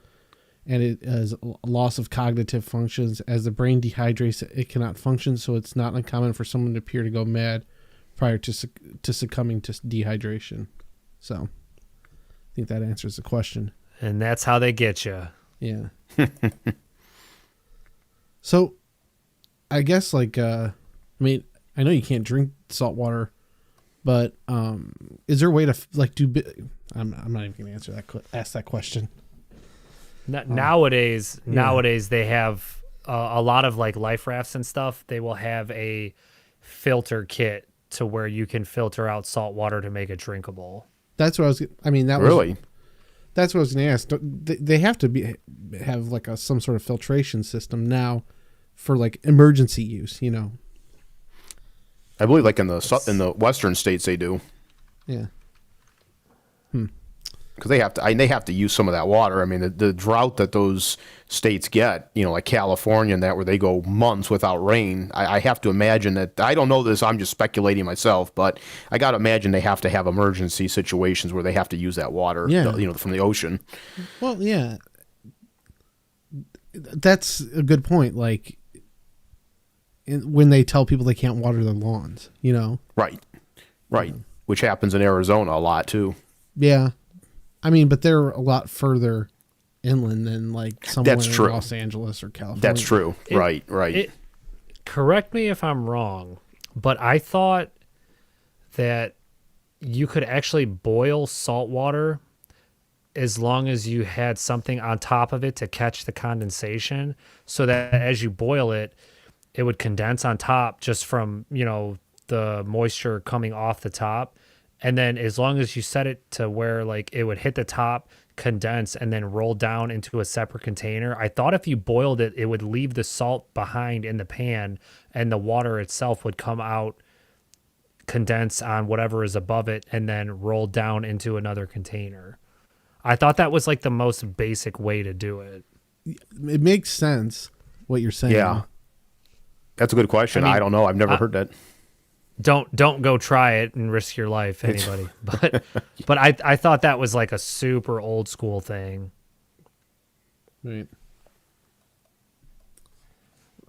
and it is loss of cognitive functions. As the brain dehydrates, it cannot function, so it's not uncommon for someone to appear to go mad prior to succumbing to dehydration. So I think that answers the question. And that's how they get you. Yeah. So I guess I mean, I know you can't drink salt water, but is there a way to I'm not even going to ask that question. Nowadays they have a lot of like life rafts and stuff. They will have a filter kit to where you can filter out salt water to make it drinkable. That's what I was. I mean, really. That's what I was going to ask. They have to have like some sort of filtration system now for like emergency use. I believe like in the western states they do. Yeah. Because they have to use some of that water. I mean, the drought that those states get, like California and that, where they go months without rain. I have to imagine that. I don't know this. I'm just speculating myself, but I got to imagine they have to have emergency situations where they have to use that water, from the ocean. Well, yeah, that's a good point. Like when they tell people they can't water their lawns, Right. Which happens in Arizona a lot too. Yeah. I mean, but they're a lot further inland than like somewhere in Los Angeles or California. That's true. Right. Correct me if I'm wrong, but I thought that you could actually boil salt water as long as you had something on top of it to catch the condensation, so that as you boil it, it would condense on top just from, the moisture coming off the top. And then as long as you set it to where like it would hit the top, condense, and then roll down into a separate container, I thought if you boiled it, it would leave the salt behind in the pan and the water itself would come out, condense on whatever is above it, and then roll down into another container. I thought that was like the most basic way to do it. It makes sense what you're saying. Yeah. That's a good question. I don't know. I've never heard that. Don't go try it and risk your life, anybody. But I thought that was like a super old school thing. Right.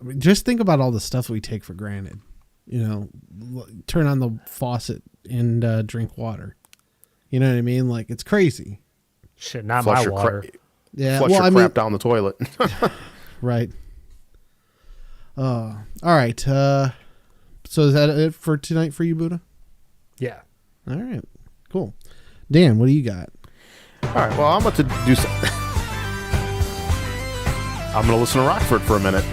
I mean, just think about all the stuff we take for granted. Turn on the faucet and drink water. You know what I mean? Like, it's crazy. Shit, not my water. Yeah, flush your crap down the toilet. Right. All right. So is that it for tonight for you, Buddha? Yeah. All right. Cool. Dan, what do you got? All right. Well, I'm about to do something. I'm going to listen to Rockford for a minute.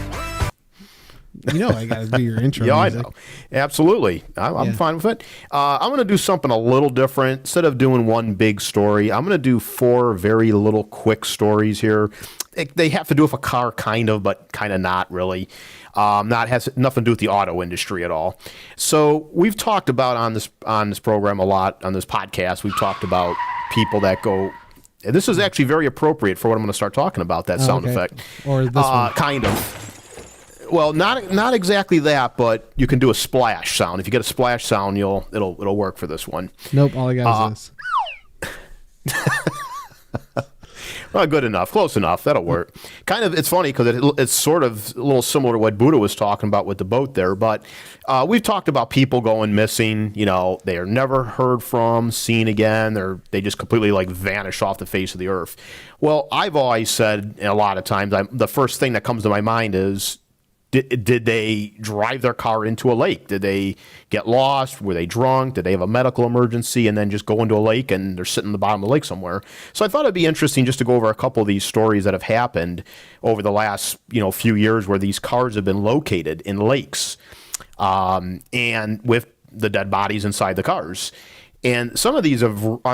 I got to do your intro. Yeah, music. I know. Absolutely. I'm fine with it. I'm going to do something a little different. Instead of doing one big story, I'm going to do 4 very little quick stories here. They have to do with a car, kind of, but kind of not really. Has nothing to do with the auto industry at all. So we've talked about on this program a lot, on this podcast, we've talked about people that go, and this is actually very appropriate for what I'm going to start talking about, that sound effect. Or this one. Kind of. Well, not exactly that, but you can do a splash sound. If you get a splash sound, it'll work for this one. Nope, all I got is this. Well, good enough, close enough. That'll work. Kind of, it's funny because it's sort of a little similar to what Buddha was talking about with the boat there. But we've talked about people going missing. They are never heard from, seen again. They just completely like vanish off the face of the earth. Well, I've always said, and a lot of times, the first thing that comes to my mind is, did they drive their car into a lake? Did they get lost? Were they drunk? Did they have a medical emergency and then just go into a lake and they're sitting in the bottom of the lake somewhere? So I thought it'd be interesting just to go over a couple of these stories that have happened over the last few years where these cars have been located in lakes and with the dead bodies inside the cars. And some of these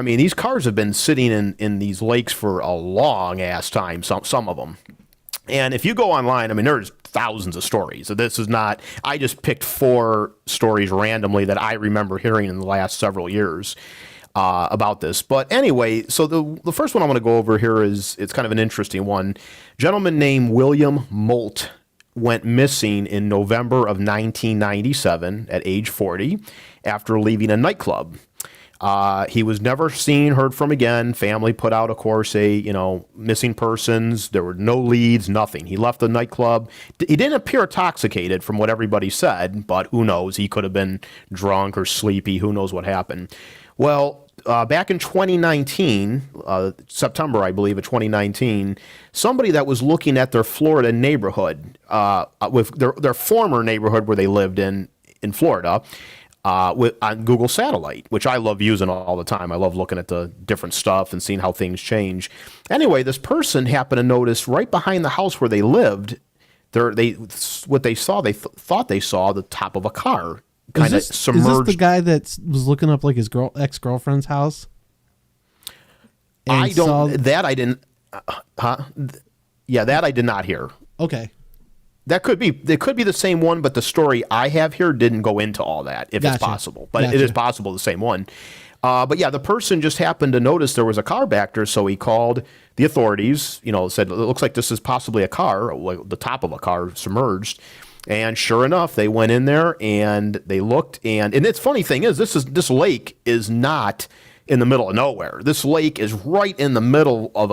these cars have been sitting in these lakes for a long ass time, some of them. And if you go online, there's thousands of stories. So this is not, I just picked 4 stories randomly that I remember hearing in the last several years. about this. But anyway, so the first one I want to go over here it's kind of an interesting one. A gentleman named William Molt went missing in November of 1997 at age 40 after leaving a nightclub. He was never seen, heard from again. Family put out, of course, missing persons. There were no leads, nothing. He left the nightclub. He didn't appear intoxicated from what everybody said, but who knows? He could have been drunk or sleepy. Who knows what happened? Well, back in 2019, September, I believe, of 2019, somebody that was looking at their Florida neighborhood, with their former neighborhood where they lived in Florida, on Google Satellite, which I love using all the time. I love looking at the different stuff and seeing how things change. Anyway, this person happened to notice right behind the house where they lived, thought they saw the top of a car kind of submerged. Is this the guy that was looking up like his ex-girlfriend's house? I didn't. Yeah, that I did not hear. Okay. That could be the same one, but the story I have here didn't go into all that, if it's possible. But it is possible the same one. But yeah, the person just happened to notice there was a car back there, so he called the authorities, said, it looks like this is possibly a car, like the top of a car submerged. And sure enough, they went in there and they looked. And its funny thing is, this lake is not in the middle of nowhere. This lake is right in the middle of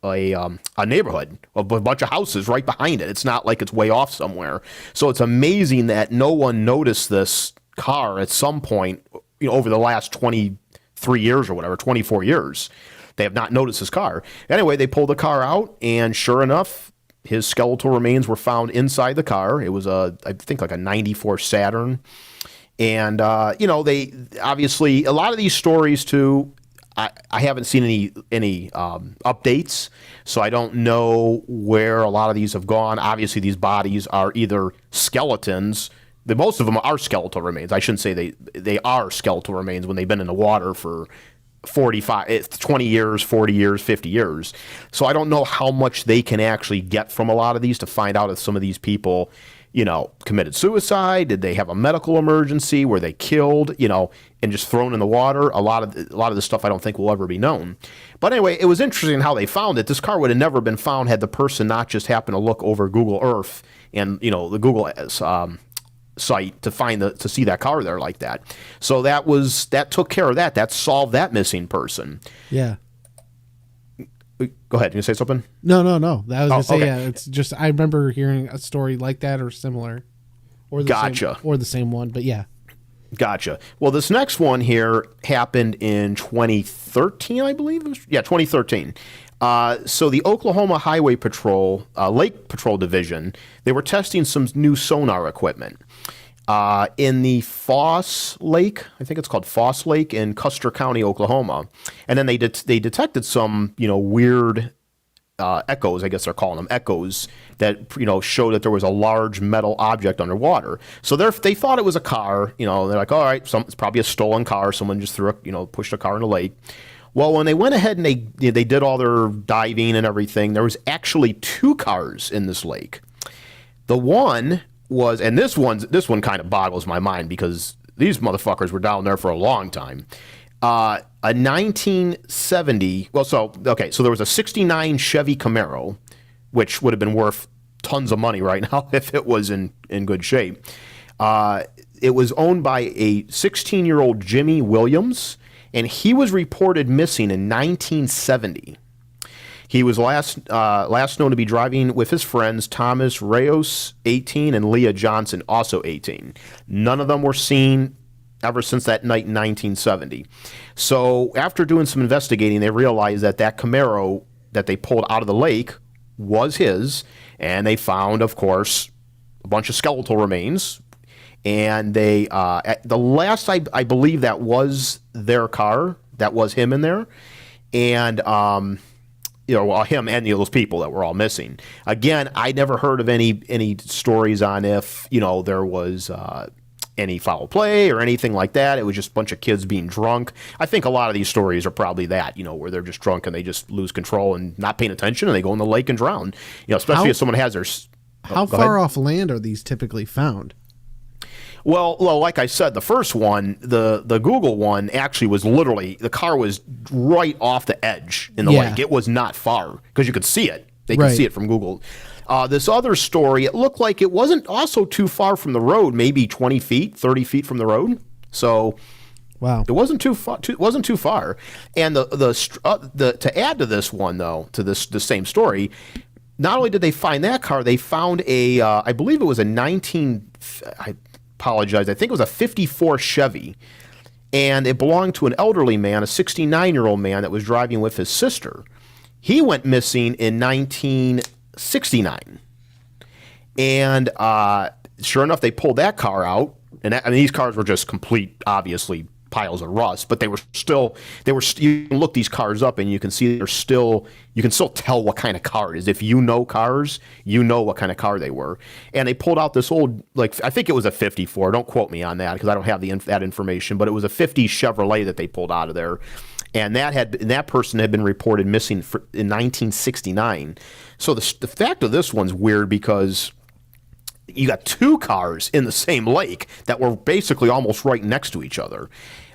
a neighborhood, a bunch of houses right behind it. It's not like it's way off somewhere. So it's amazing that no one noticed this car at some point, over the last 23 years or whatever, 24 years. They have not noticed this car. Anyway, they pulled the car out, and sure enough, his skeletal remains were found inside the car. It was I think like a 94 Saturn. And, they obviously, a lot of these stories too, I haven't seen any updates, so I don't know where a lot of these have gone. Obviously, these bodies are either skeletons. Most of them are skeletal remains. I shouldn't say they are skeletal remains when they've been in the water for 20 years, 40 years, 50 years. So I don't know how much they can actually get from a lot of these to find out if some of these people, committed suicide. Did they have a medical emergency? Were they killed, and just thrown in the water? A lot of this stuff I don't think will ever be known. But anyway, it was interesting how they found it. This car would have never been found had the person not just happened to look over Google Earth and, the Google site to see that car there like that. So that took care of that. That solved that missing person. Yeah. Go ahead. You say something? No. I was gonna say, okay. yeah. It's just I remember hearing a story like that or similar, or the same one. But yeah. Gotcha. Well, this next one here happened in 2013, I believe. 2013. So the Oklahoma Highway Patrol, Lake Patrol Division, they were testing some new sonar equipment in the Foss Lake. I think it's called Foss Lake in Custer County, Oklahoma. And then they detected some, weird echoes, I guess they're calling them echoes, that show that there was a large metal object underwater. So they thought it was a car. They're like, all right, it's probably a stolen car. Someone just pushed a car in the lake. Well, when they went ahead and they did all their diving and everything, there was actually two cars in this lake. The one was, and this one kind of boggles my mind because these motherfuckers were down there for a long time. A 1970, so there was a 69 Chevy Camaro, which would have been worth tons of money right now if it was in good shape. It was owned by a 16-year-old Jimmy Williams, and he was reported missing in 1970. He was last known to be driving with his friends Thomas Reyes, 18, and Leah Johnson, also 18. None of them were seen ever since that night in 1970. So after doing some investigating, they realized that Camaro that they pulled out of the lake was his, and they found, of course, a bunch of skeletal remains. And they, the last I believe that was their car, that was him in there, and him and those people that were all missing. Again, I never heard of any stories on if there was any foul play or anything like that. It was just a bunch of kids being drunk. I think a lot of these stories are probably that, where they're just drunk and they just lose control and not paying attention and they go in the lake and drown. Especially if someone has their. How far off land are these typically found? Well, like I said, the first one, the Google one, actually was literally, the car was right off the edge in the lake. It was not far because you could see it. They could see it from Google. This other story, it looked like it wasn't also too far from the road, maybe 20 feet, 30 feet from the road. So wow, it wasn't too far. Wasn't too far. And the to add to this one though, to the same story, not only did they find that car, they found a I believe it was a I apologize. I think it was a 54 Chevy, and it belonged to an elderly man, a 69-year-old man that was driving with his sister. He went missing in 1969, and sure enough, they pulled that car out. And these cars were just complete, obviously, piles of rust, but they were still, you can look these cars up and you can see you can still tell what kind of car it is. If you know cars, you know what kind of car they were. And they pulled out this old, I think it was a 54. Don't quote me on that because I don't have that information, but it was a 50 Chevrolet that they pulled out of there. And that person had been reported missing in 1969. So the fact of this one's weird because you got two cars in the same lake that were basically almost right next to each other.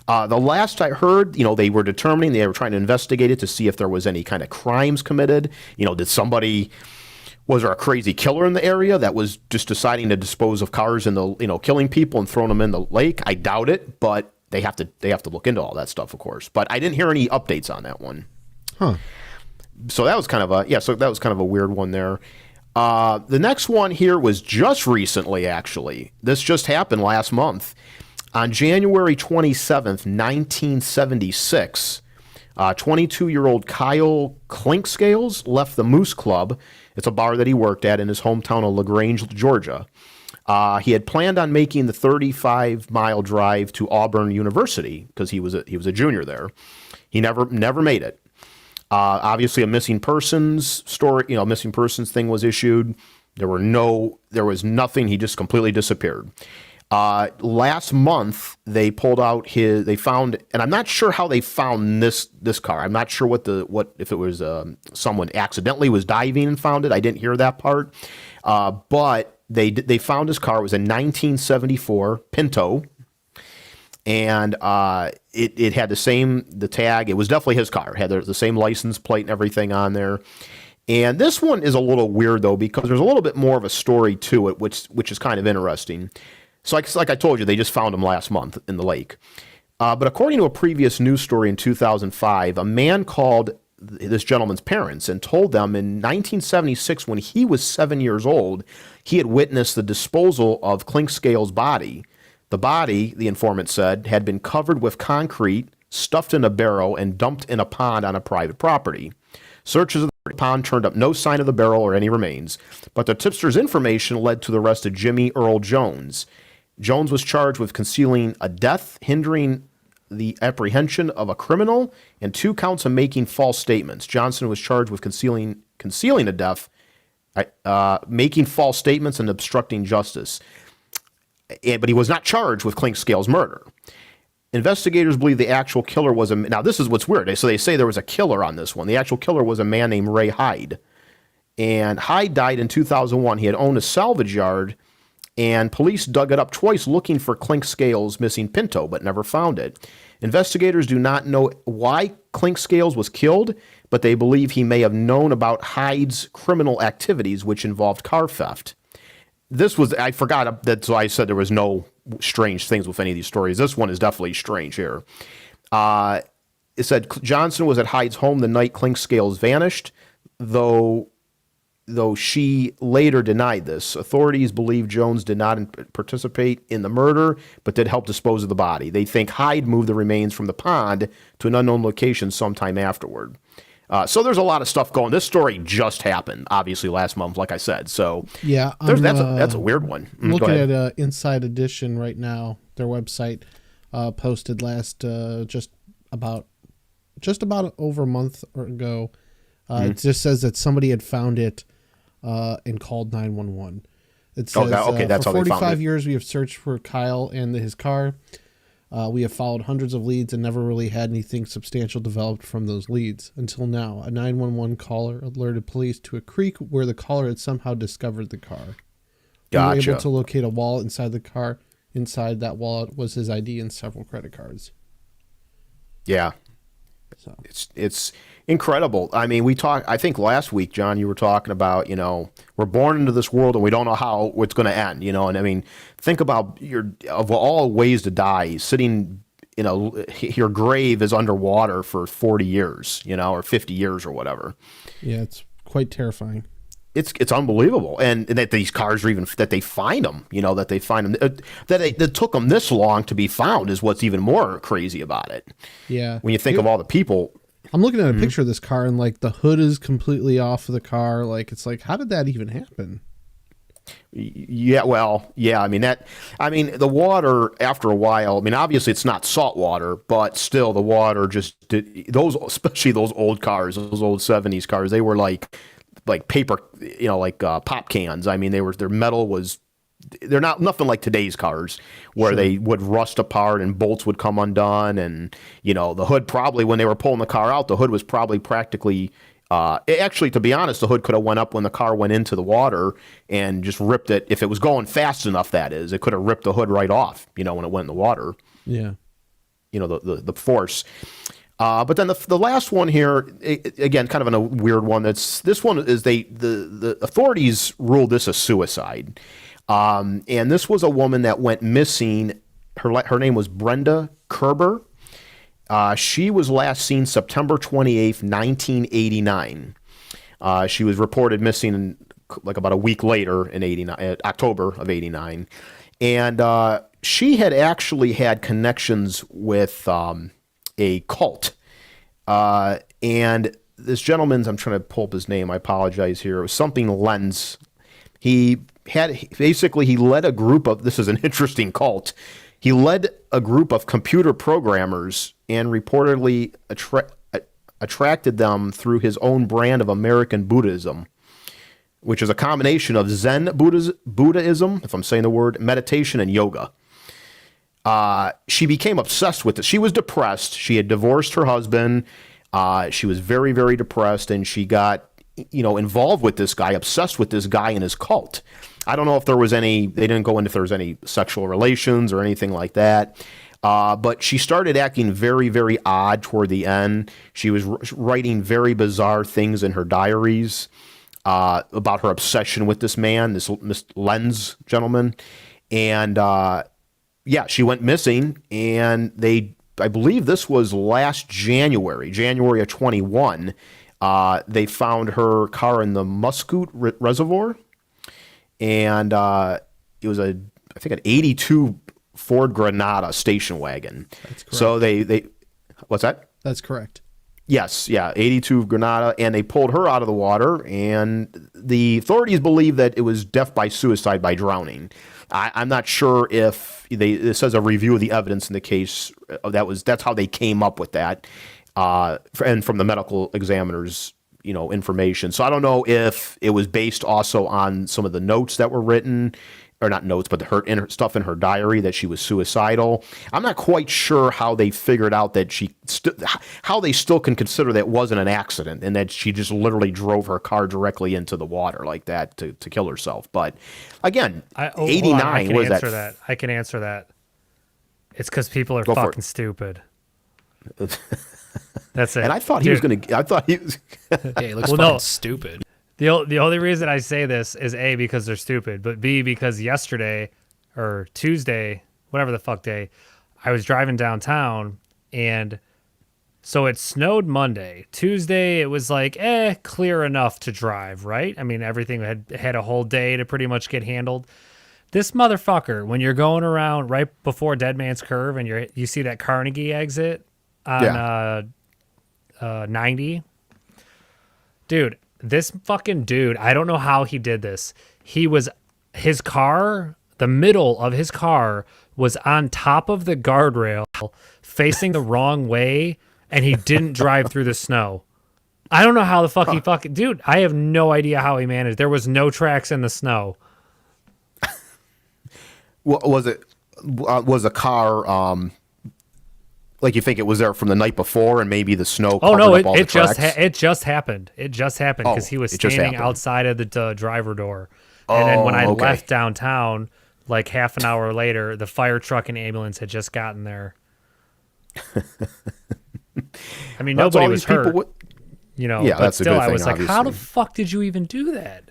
The last I heard, they were trying to investigate it to see if there was any kind of crimes committed. Was there a crazy killer in the area that was just deciding to dispose of cars and killing people and throwing them in the lake? I doubt it, but they have to look into all that stuff, of course. But I didn't hear any updates on that one. Huh. So that was kind of a weird one there. The next one here was just recently, actually. This just happened last month. On January 27th, 1976, 22-year-old Kyle Clinkscales left the Moose Club. It's a bar that he worked at in his hometown of LaGrange, Georgia. He had planned on making the 35-mile drive to Auburn University because he was a junior there. He never made it. Obviously, a missing persons thing was issued. There was nothing. He just completely disappeared. Last month, they found, and I'm not sure how they found this car. I'm not sure if it was someone accidentally was diving and found it. I didn't hear that part. But they found his car. It was a 1974 Pinto. And it had the tag. It was definitely his car. It had the same license plate and everything on there. And this one is a little weird, though, because there's a little bit more of a story to it, which is kind of interesting. So like I told you, they just found him last month in the lake. But according to a previous news story in 2005, a man called this gentleman's parents and told them in 1976, when he was 7 years old, he had witnessed the disposal of Clinkscales' body. The body, the informant said, had been covered with concrete, stuffed in a barrel, and dumped in a pond on a private property. Searches of the pond turned up no sign of the barrel or any remains, but the tipster's information led to the arrest of Jimmy Earl Jones. Jones was charged with concealing a death, hindering the apprehension of a criminal, and 2 counts of making false statements. Johnson was charged with concealing a death, making false statements, and obstructing justice. But he was not charged with Clinkscales' murder. Investigators believe the actual killer was now this is what's weird. So they say there was a killer on this one. The actual killer was a man named Ray Hyde. And Hyde died in 2001. He had owned a salvage yard, and police dug it up twice looking for Clinkscales' missing Pinto, but never found it. Investigators do not know why Clinkscales was killed, but they believe he may have known about Hyde's criminal activities, which involved car theft. I forgot that, so I said there was no strange things with any of these stories. This one is definitely strange here. It said Johnson was at Hyde's home the night Clinkscales vanished, though she later denied this. Authorities believe Jones did not participate in the murder, but did help dispose of the body. They think Hyde moved the remains from the pond to an unknown location sometime afterward. So there's a lot of stuff going. This story just happened, obviously, last month, like I said. So yeah, that's a weird one. I'm looking at Inside Edition right now. Their website posted last just about over a month ago. It just says that somebody had found it and called 911. It says, that's for how they found 45 it. years we have searched for Kyle and his car. We have followed hundreds of leads and never really had anything substantial developed from those leads. Until now, a 911 caller alerted police to a creek where the caller had somehow discovered the car. Gotcha. We were able to locate a wallet inside the car inside that wallet was his ID and several credit cards. Yeah. So it's incredible. I mean, I think last week, John, you were talking about, we're born into this world and we don't know how it's going to end, and I mean, think about of all ways to die, sitting your grave is underwater for 40 years, or 50 years or whatever. Yeah, it's quite terrifying. It's unbelievable, and that these cars are even that they find them. That they find them. That took them this long to be found is what's even more crazy about it. Yeah, when you think of all the people. I'm looking at a picture of this car, and like the hood is completely off of the car. Like it's like, how did that even happen? Yeah, well, yeah. I mean the water after a while. I mean, obviously it's not salt water, but still the water just especially those old cars, those old '70s cars. They were like paper, pop cans. I mean, their metal was. They're nothing like today's cars where they would rust apart and bolts would come undone, and the hood probably when they were pulling the car out, the hood was probably practically. Actually, to be honest, the hood could have went up when the car went into the water and just ripped it. If it was going fast enough, that is, it could have ripped the hood right off. When it went in the water. Yeah. The force. But then the last one here, again, kind of a weird one. This one is the authorities ruled this a suicide. And this was a woman that went missing. Her name was Brenda Kerber. She was last seen September 28th, 1989. She was reported missing about a week later in October of 89. And she had actually had connections with a cult. And this gentleman's, I'm trying to pull up his name, I apologize here. It was something Lenz. He led a group of, this is an interesting cult. He led a group of computer programmers and reportedly attracted them through his own brand of American Buddhism, which is a combination of Zen Buddhism, if I'm saying the word, meditation, and yoga. She became obsessed with it. She was depressed. She had divorced her husband. She was very, very depressed, and she got involved with this guy, obsessed with this guy and his cult. I don't know if there was they didn't go into if there was any sexual relations or anything like that. But she started acting very, very odd toward the end. She was writing very bizarre things in her diaries about her obsession with this man, this Lenz gentleman. And she went missing, and I believe this was last January of 21. They found her car in the Muscoot Reservoir, and it was I think an 82 Ford Granada station wagon. That's correct. So they what's that? That's correct. Yes, yeah, 82 Granada, and they pulled her out of the water, and the authorities believe that it was death by suicide by drowning. I'm not sure if it says a review of the evidence in the case that's how they came up with that, and from the medical examiner's information. So I don't know if it was based also on some of the notes that were written, or not notes, but her stuff in her diary that she was suicidal. I'm not quite sure how they figured out that how they still can consider that wasn't an accident and that she just literally drove her car directly into the water like that to kill herself. But again, 89 was that. I can answer that. It's because people are fucking stupid. That's it. And I thought he was going to. I thought he was. Yeah, he looks fucking stupid. The only reason I say this is A, because they're stupid, but B, because yesterday or Tuesday, whatever the fuck day, I was driving downtown, and so it snowed Monday. Tuesday, it was like, clear enough to drive, right? I mean, everything had a whole day to pretty much get handled. This motherfucker, when you're going around right before Dead Man's Curve and you see that Carnegie exit on 90, dude. This fucking dude, I don't know how he did this. His car, the middle of his car was on top of the guardrail facing the wrong way, and he didn't drive through the snow. I don't know how the fuck dude, I have no idea how he managed. There was no tracks in the snow. Was a car, like you think it was there from the night before, and maybe the snow. Oh no! It just happened. It just happened because he was standing outside of the driver door, and then when I left downtown Like half an hour later, the fire truck and ambulance had just gotten there. I mean, That's nobody all was these people hurt. You know, Yeah, but that's a still, good I thing, was like, how the obviously. fuck did you even do that?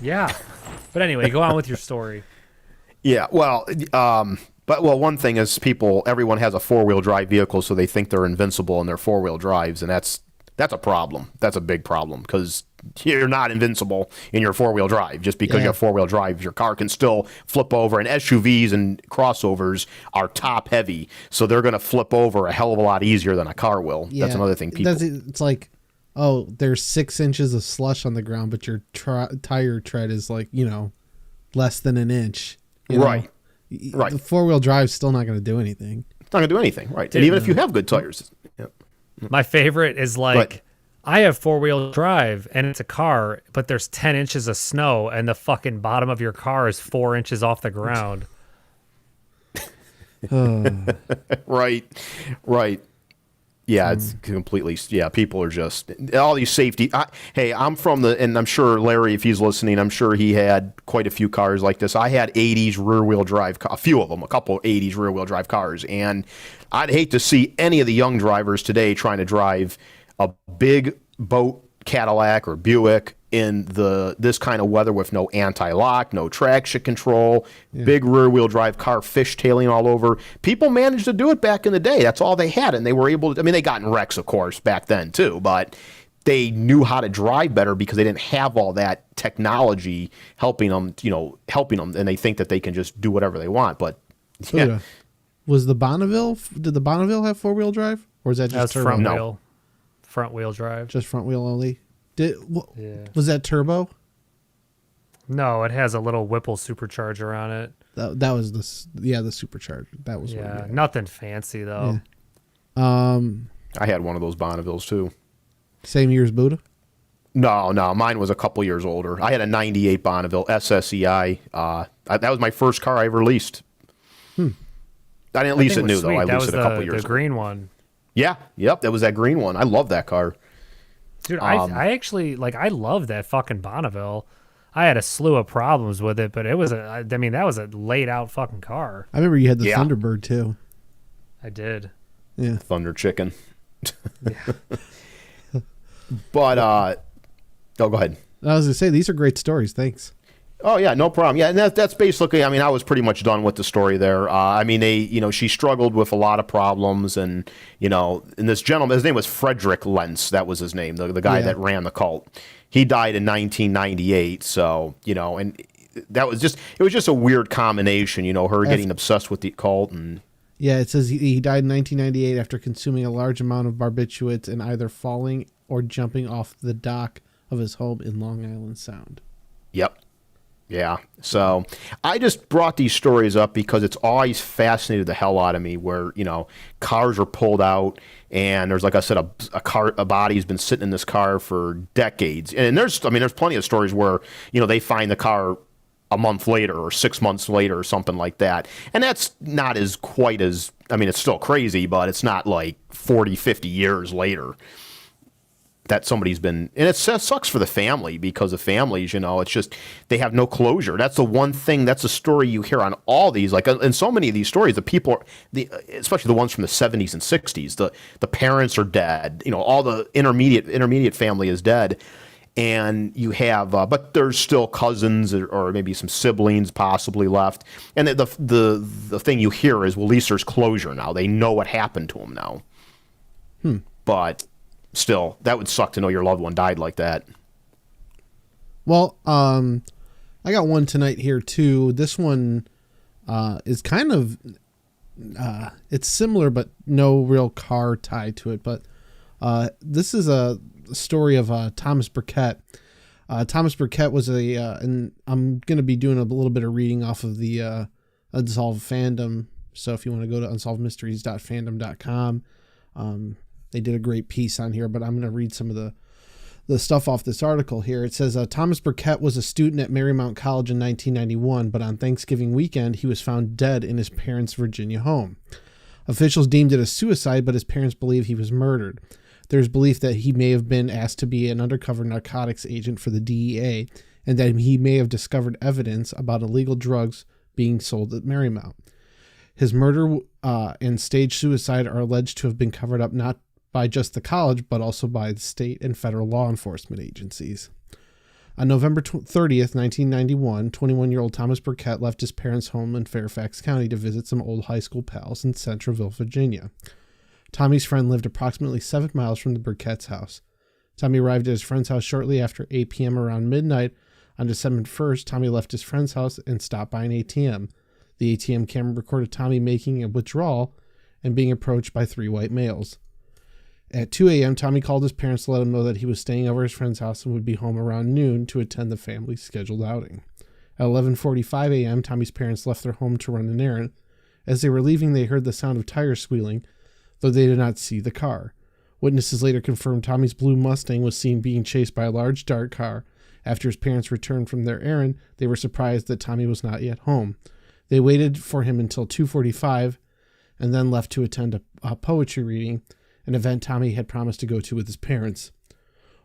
Yeah. But anyway, go on with your story. Yeah, well, one thing is everyone has a 4-wheel drive vehicle, so they think they're invincible in their 4-wheel drives, and that's a problem. That's a big problem because you're not invincible in your 4-wheel drive. Just because you have 4-wheel drive, your car can still flip over, and SUVs and crossovers are top heavy, so they're going to flip over a hell of a lot easier than a car will. Yeah, that's another thing people. It's like, oh, there's 6 inches of slush on the ground, but your tire tread is like, less than an inch. Right. Right. The 4-wheel drive's still not going to do anything. It's not going to do anything, right? And even if you have good tires. Yep. My favorite is like, I have 4-wheel drive and it's a car, but there's 10 inches of snow and the fucking bottom of your car is 4 inches off the ground. Right. Yeah, it's completely. Yeah, people are just all these safety. I'm from and I'm sure Larry, if he's listening, I'm sure he had quite a few cars like this. I had 80s rear wheel drive, a few of them, a couple of 80s rear wheel drive cars, and I'd hate to see any of the young drivers today trying to drive a big boat Cadillac or Buick in this kind of weather with no anti-lock, no traction control, big rear-wheel drive car fishtailing all over. People managed to do it back in the day. That's all they had, and they were able to. I mean, they got in wrecks, of course, back then too, but they knew how to drive better because they didn't have all that technology helping them, and they think that they can just do whatever they want. But So, was the Bonneville? Did the Bonneville have 4-wheel drive, or is that just turbo? Front wheel drive. Just front wheel only. Was that turbo? No, it has a little Whipple supercharger on it. That was the supercharger. That was nothing fancy though. Yeah. I had one of those Bonnevilles too. Same year as Buddha? No, mine was a couple years older. I had a '98 Bonneville SSEI. That was my first car I ever leased. I didn't lease it new though. I leased it a couple years ago. The green one. Yeah, yep, that was that green one. I love that car. Dude, I actually I love that fucking Bonneville. I had a slew of problems with it, but that was a laid out fucking car. I remember you had the Thunderbird too. I did. Yeah. Thunder Chicken. Yeah. But go ahead. I was gonna say these are great stories. Thanks. Oh yeah, no problem. Yeah, and that's basically. I mean, I was pretty much done with the story there. I mean, she struggled with a lot of problems, and and this gentleman, his name was Frederick Lentz. That was his name, the guy that ran the cult. He died in 1998. So and it was just a weird combination. Her getting obsessed with the cult and. Yeah, it says he died in 1998 after consuming a large amount of barbiturates and either falling or jumping off the dock of his home in Long Island Sound. Yep. Yeah. So I just brought these stories up because it's always fascinated the hell out of me where, cars are pulled out and there's, like I said, a body's been sitting in this car for decades. And there's plenty of stories where, they find the car a month later or 6 months later or something like that. And that's not it's still crazy, but it's not like 40, 50 years later that somebody's been, and it sucks for the family because the families, it's just, they have no closure. That's the one thing, that's a story you hear on all these, like in so many of these stories, the people, especially the ones from the 70s and 60s, the parents are dead, all the intermediate family is dead. And you have, but there's still cousins or maybe some siblings possibly left. And the thing you hear is, well, at least there's closure now. They know what happened to them now. But still, that would suck to know your loved one died like that. Well, I got one tonight here too. This one is kind of, it's similar, but no real car tied to it. But this is a story of Thomas Burkett. Thomas Burkett was and I'm going to be doing a little bit of reading off of the Unsolved Fandom. So if you want to go to unsolvedmysteries.fandom.com, they did a great piece on here, but I'm going to read some of the stuff off this article here. It says, Thomas Burkett was a student at Marymount College in 1991, but on Thanksgiving weekend, he was found dead in his parents' Virginia home. Officials deemed it a suicide, but his parents believe he was murdered. There's belief that he may have been asked to be an undercover narcotics agent for the DEA and that he may have discovered evidence about illegal drugs being sold at Marymount. His murder and staged suicide are alleged to have been covered up not by just the college, but also by the state and federal law enforcement agencies. On November 30th, 1991, 21-year-old Thomas Burkett left his parents' home in Fairfax County to visit some old high school pals in Centreville, Virginia. Tommy's friend lived approximately 7 miles from the Burkett's house. Tommy arrived at his friend's house shortly after 8 p.m. around midnight. On December 1st, Tommy left his friend's house and stopped by an ATM. The ATM camera recorded Tommy making a withdrawal and being approached by 3 white males. At 2 a.m., Tommy called his parents to let him know that he was staying over at his friend's house and would be home around noon to attend the family's scheduled outing. At 11:45 a.m., Tommy's parents left their home to run an errand. As they were leaving, they heard the sound of tires squealing, though they did not see the car. Witnesses later confirmed Tommy's blue Mustang was seen being chased by a large dark car. After his parents returned from their errand, they were surprised that Tommy was not yet home. They waited for him until 2:45 and then left to attend a poetry reading, an event Tommy had promised to go to with his parents.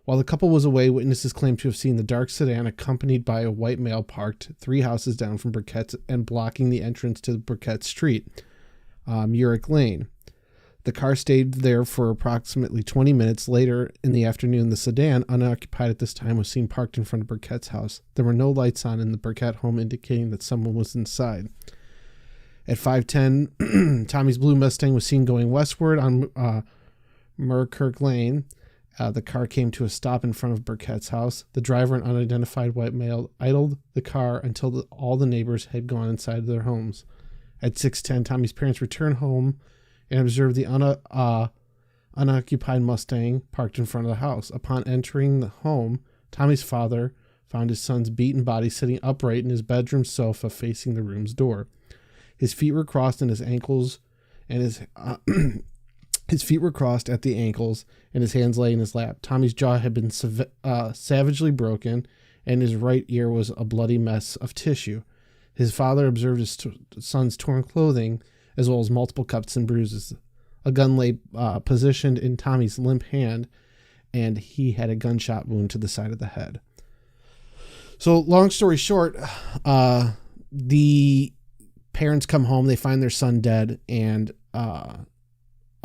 While the couple was away, witnesses claimed to have seen the dark sedan accompanied by a white male parked 3 houses down from Burkett's and blocking the entrance to Burkett Street, Urick Lane. The car stayed there for approximately 20 minutes. Later in the afternoon, the sedan, unoccupied at this time, was seen parked in front of Burkett's house. There were no lights on in the Burkett home, indicating that someone was inside. At 5:10, Tommy's blue Mustang was seen going westward on Muirkirk Lane. The car came to a stop in front of Burkett's house. The driver, an unidentified white male, idled the car until all the neighbors had gone inside their homes. At 6:10, Tommy's parents returned home and observed the unoccupied Mustang parked in front of the house. Upon entering the home, Tommy's father found his son's beaten body sitting upright in his bedroom sofa facing the room's door. His feet were crossed and his ankles, and his feet were crossed at the ankles, and his hands lay in his lap. Tommy's jaw had been savagely broken, and his right ear was a bloody mess of tissue. His father observed his son's torn clothing, as well as multiple cuts and bruises. A gun lay positioned in Tommy's limp hand, and he had a gunshot wound to the side of the head. So, long story short, the parents come home, they find their son dead, and a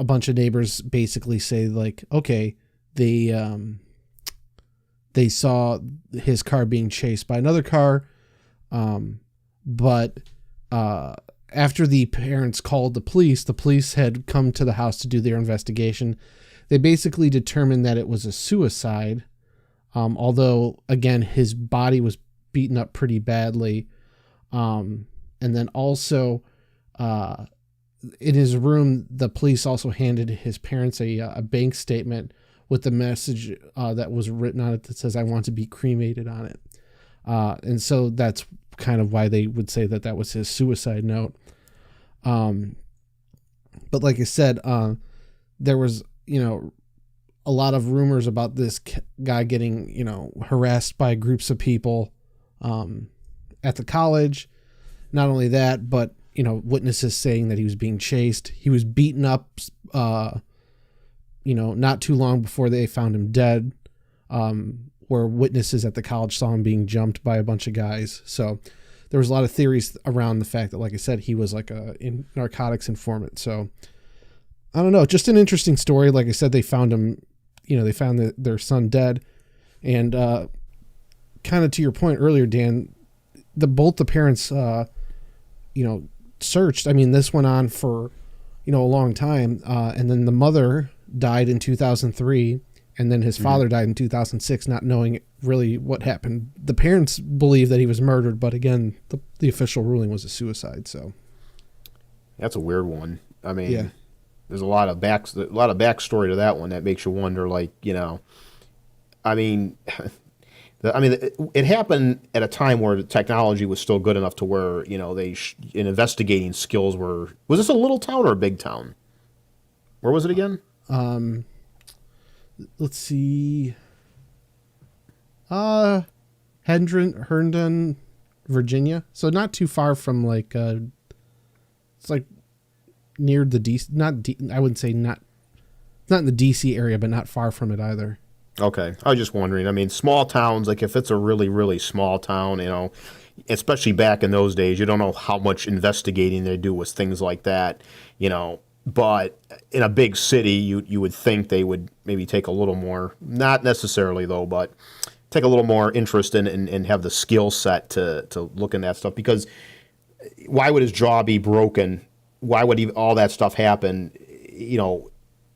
bunch of neighbors basically say, like, okay, they saw his car being chased by another car, but after the parents called the police had come to the house to do their investigation. They basically determined that it was a suicide, although, again, his body was beaten up pretty badly. And then also, in his room, the police also handed his parents a bank statement with the message that was written on it that says, "I want to be cremated" on it. And so that's kind of why they would say that that was his suicide note. But like I said, there was, a lot of rumors about this guy getting, harassed by groups of people at the college. Not only that, but, witnesses saying that he was being chased. He was beaten up, not too long before they found him dead, where witnesses at the college saw him being jumped by a bunch of guys. So there was a lot of theories around the fact that, like I said, he was like a narcotics informant. So I don't know, just an interesting story. Like I said, they found him, they found their son dead. And kind of to your point earlier, Dan, both the parents, searched. I mean, this went on for, a long time. And then the mother died in 2003. And then his father died in 2006, not knowing really what happened. The parents believe that he was murdered, but again, the official ruling was a suicide. So that's a weird one. I mean, yeah. There's a lot of backstory to that one that makes you wonder. Like, I mean, it happened at a time where the technology was still good enough to where in investigating skills were. Was this a little town or a big town? Where was it again? Let's see. Herndon, Virginia. So not too far from it's like near the DC. I wouldn't say not in the DC area, but not far from it either. Okay. I was just wondering. I mean, small towns, like if it's a really, really small town, especially back in those days, you don't know how much investigating they do with things like that, But in a big city, you would think they would maybe take a little more, not necessarily though, but take a little more interest in and have the skill set to look in that stuff. Because why would his jaw be broken? Why would all that stuff happen,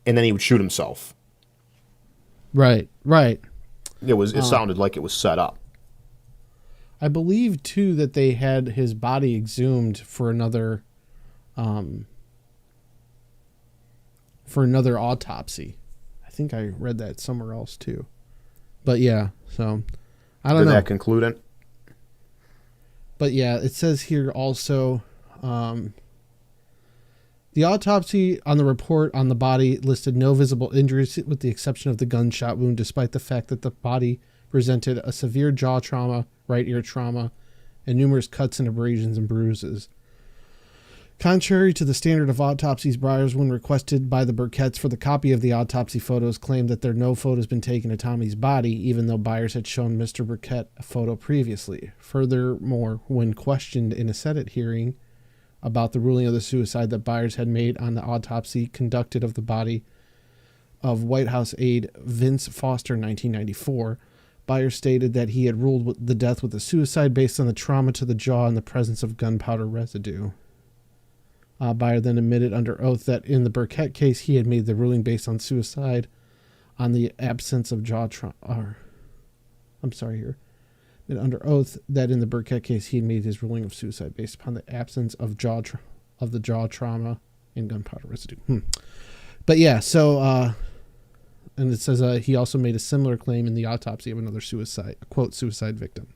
and then he would shoot himself? Right. It sounded like it was set up. I believe too that they had his body exhumed for another autopsy. I think I read that somewhere else too. But yeah, so I don't know. Did that conclude it? But yeah, it says here also, the autopsy on the report on the body listed no visible injuries with the exception of the gunshot wound, despite the fact that the body presented a severe jaw trauma, right ear trauma, and numerous cuts and abrasions and bruises. Contrary to the standard of autopsies, Byers, when requested by the Burketts for the copy of the autopsy photos, claimed that there no photos been taken of Tommy's body, even though Byers had shown Mr. Burkett a photo previously. Furthermore, when questioned in a Senate hearing about the ruling of the suicide that Byers had made on the autopsy conducted of the body of White House aide Vince Foster in 1994, Byers stated that he had ruled the death with a suicide based on the trauma to the jaw and the presence of gunpowder residue. Byers then admitted under oath that in the Burkett case, he had made the ruling based on suicide on the absence of jaw trauma. Under oath that in the Burkett case, he had made his ruling of suicide based upon the absence of the jaw trauma and gunpowder residue. But yeah, so, and it says he also made a similar claim in the autopsy of another suicide victim.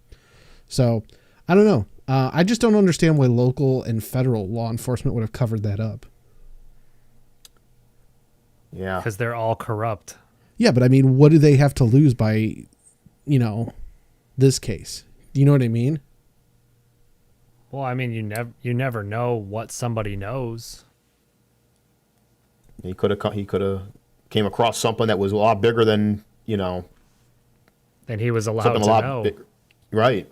So, I don't know. I just don't understand why local and federal law enforcement would have covered that up. Yeah. Because they're all corrupt. Yeah, but I mean, what do they have to lose by, this case? Do you know what I mean? Well, I mean, you never know what somebody knows. He could have came across something that was a lot bigger than, Than he was allowed to know. Bigger. Right.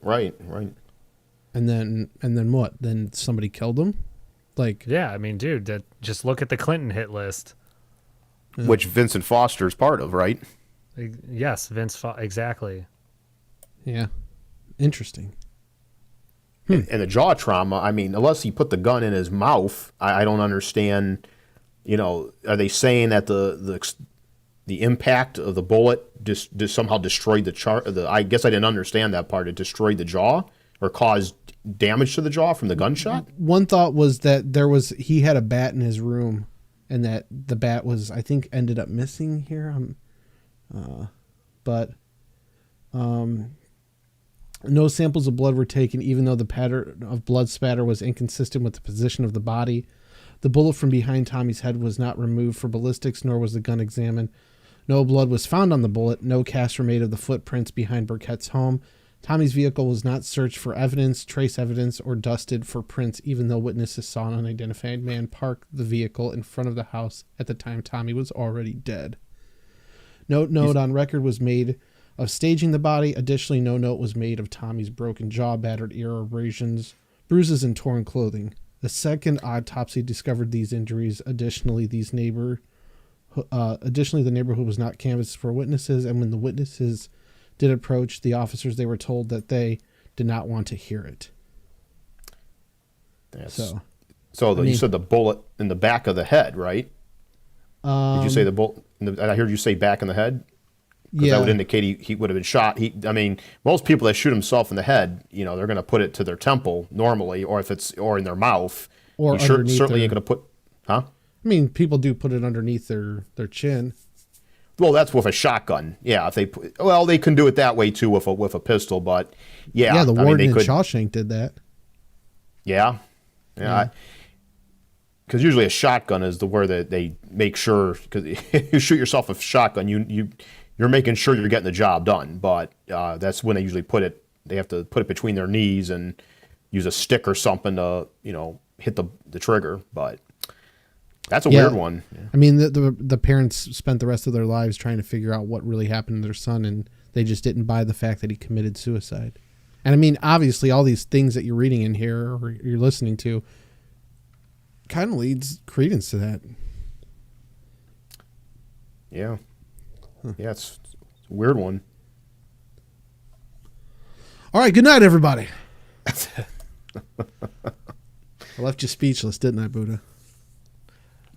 And then what? Then somebody killed him? Yeah, I mean, dude, just look at the Clinton hit list. Which Vincent Foster is part of, right? Yes, exactly. Yeah. Interesting. And the jaw trauma, I mean, unless he put the gun in his mouth, I don't understand, are they saying that the impact of the bullet just somehow destroyed I guess I didn't understand that part. It destroyed the jaw or caused damage to the jaw from the gunshot? One thought was that he had a bat in his room and that the bat was, I think, ended up missing here. No samples of blood were taken, even though the pattern of blood spatter was inconsistent with the position of the body. The bullet from behind Tommy's head was not removed for ballistics, nor was the gun examined. No blood was found on the bullet. No casts were made of the footprints behind Burkett's home. Tommy's vehicle was not searched for evidence, trace evidence, or dusted for prints, even though witnesses saw an unidentified man park the vehicle in front of the house at the time Tommy was already dead. No note on record was made of staging the body. Additionally, no note was made of Tommy's broken jaw, battered ear, abrasions, bruises, and torn clothing. The second autopsy discovered these injuries. Additionally, the neighborhood was not canvassed for witnesses, and when the witnesses did approach the officers, they were told that they did not want to hear it. You said the bullet in the back of the head, right? Did you say the bullet? I heard you say back in the head. That would indicate he would have been shot. Most people that shoot themselves in the head, they're going to put it to their temple normally, or in their mouth. Or certainly ain't going to put, huh? I mean, people do put it underneath their chin. Well, that's with a shotgun. Yeah, they can do it that way too with a pistol, but yeah. Yeah, the warden in Shawshank did that. Yeah. Because usually a shotgun is where they make sure, because you shoot yourself with a shotgun, you're making sure you're getting the job done. But that's when they usually put it. They have to put it between their knees and use a stick or something to hit the trigger. But That's a weird one. Yeah. I mean, the parents spent the rest of their lives trying to figure out what really happened to their son, and they just didn't buy the fact that he committed suicide. And I mean, obviously, all these things that you're reading in here or you're listening to kind of leads credence to that. Yeah. Yeah, it's a weird one. All right, good night, everybody. I left you speechless, didn't I, Buddha?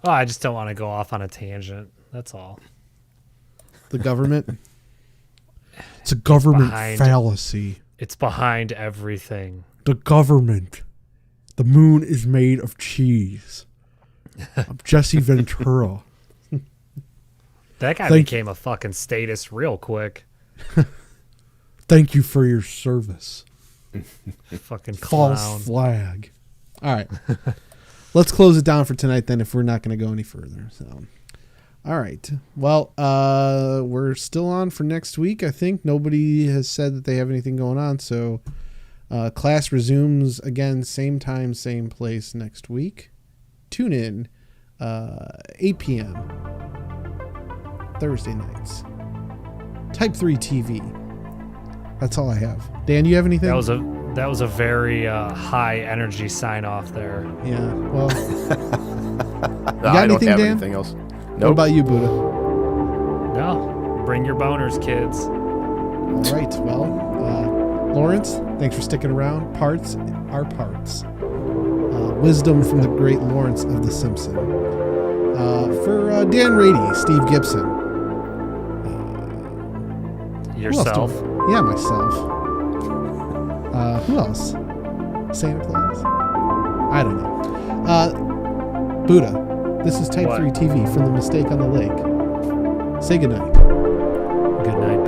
Oh, I just don't want to go off on a tangent. That's all. The government? It's a government fallacy. It's behind everything. The government. The moon is made of cheese. Of Jesse Ventura. That guy became a fucking statist real quick. Thank you for your service. Fucking clown. False flag. All right. Let's close it down for tonight then if we're not going to go any further. So, all right. Well, we're still on for next week, I think. Nobody has said that they have anything going on. So class resumes again, same time, same place next week. Tune in 8 p.m. Thursday nights. T3TV. That's all I have. Dan, you have anything? That was a very high energy sign off there. Yeah. Well, No, got I don't anything, have Dan? anything else. What Nope. about you, Buddha? No, bring your boners, kids. All right. Well, Lawrence, thanks for sticking around. Parts are parts. Wisdom from the great Lawrence of The Simpsons. For Dan Rady, Steve Gibson. Yourself. Yeah, myself. Who else? Santa Claus? I don't know. Buddha, this is Type What? 3 TV from The Mistake on the Lake. Say goodnight. Good night.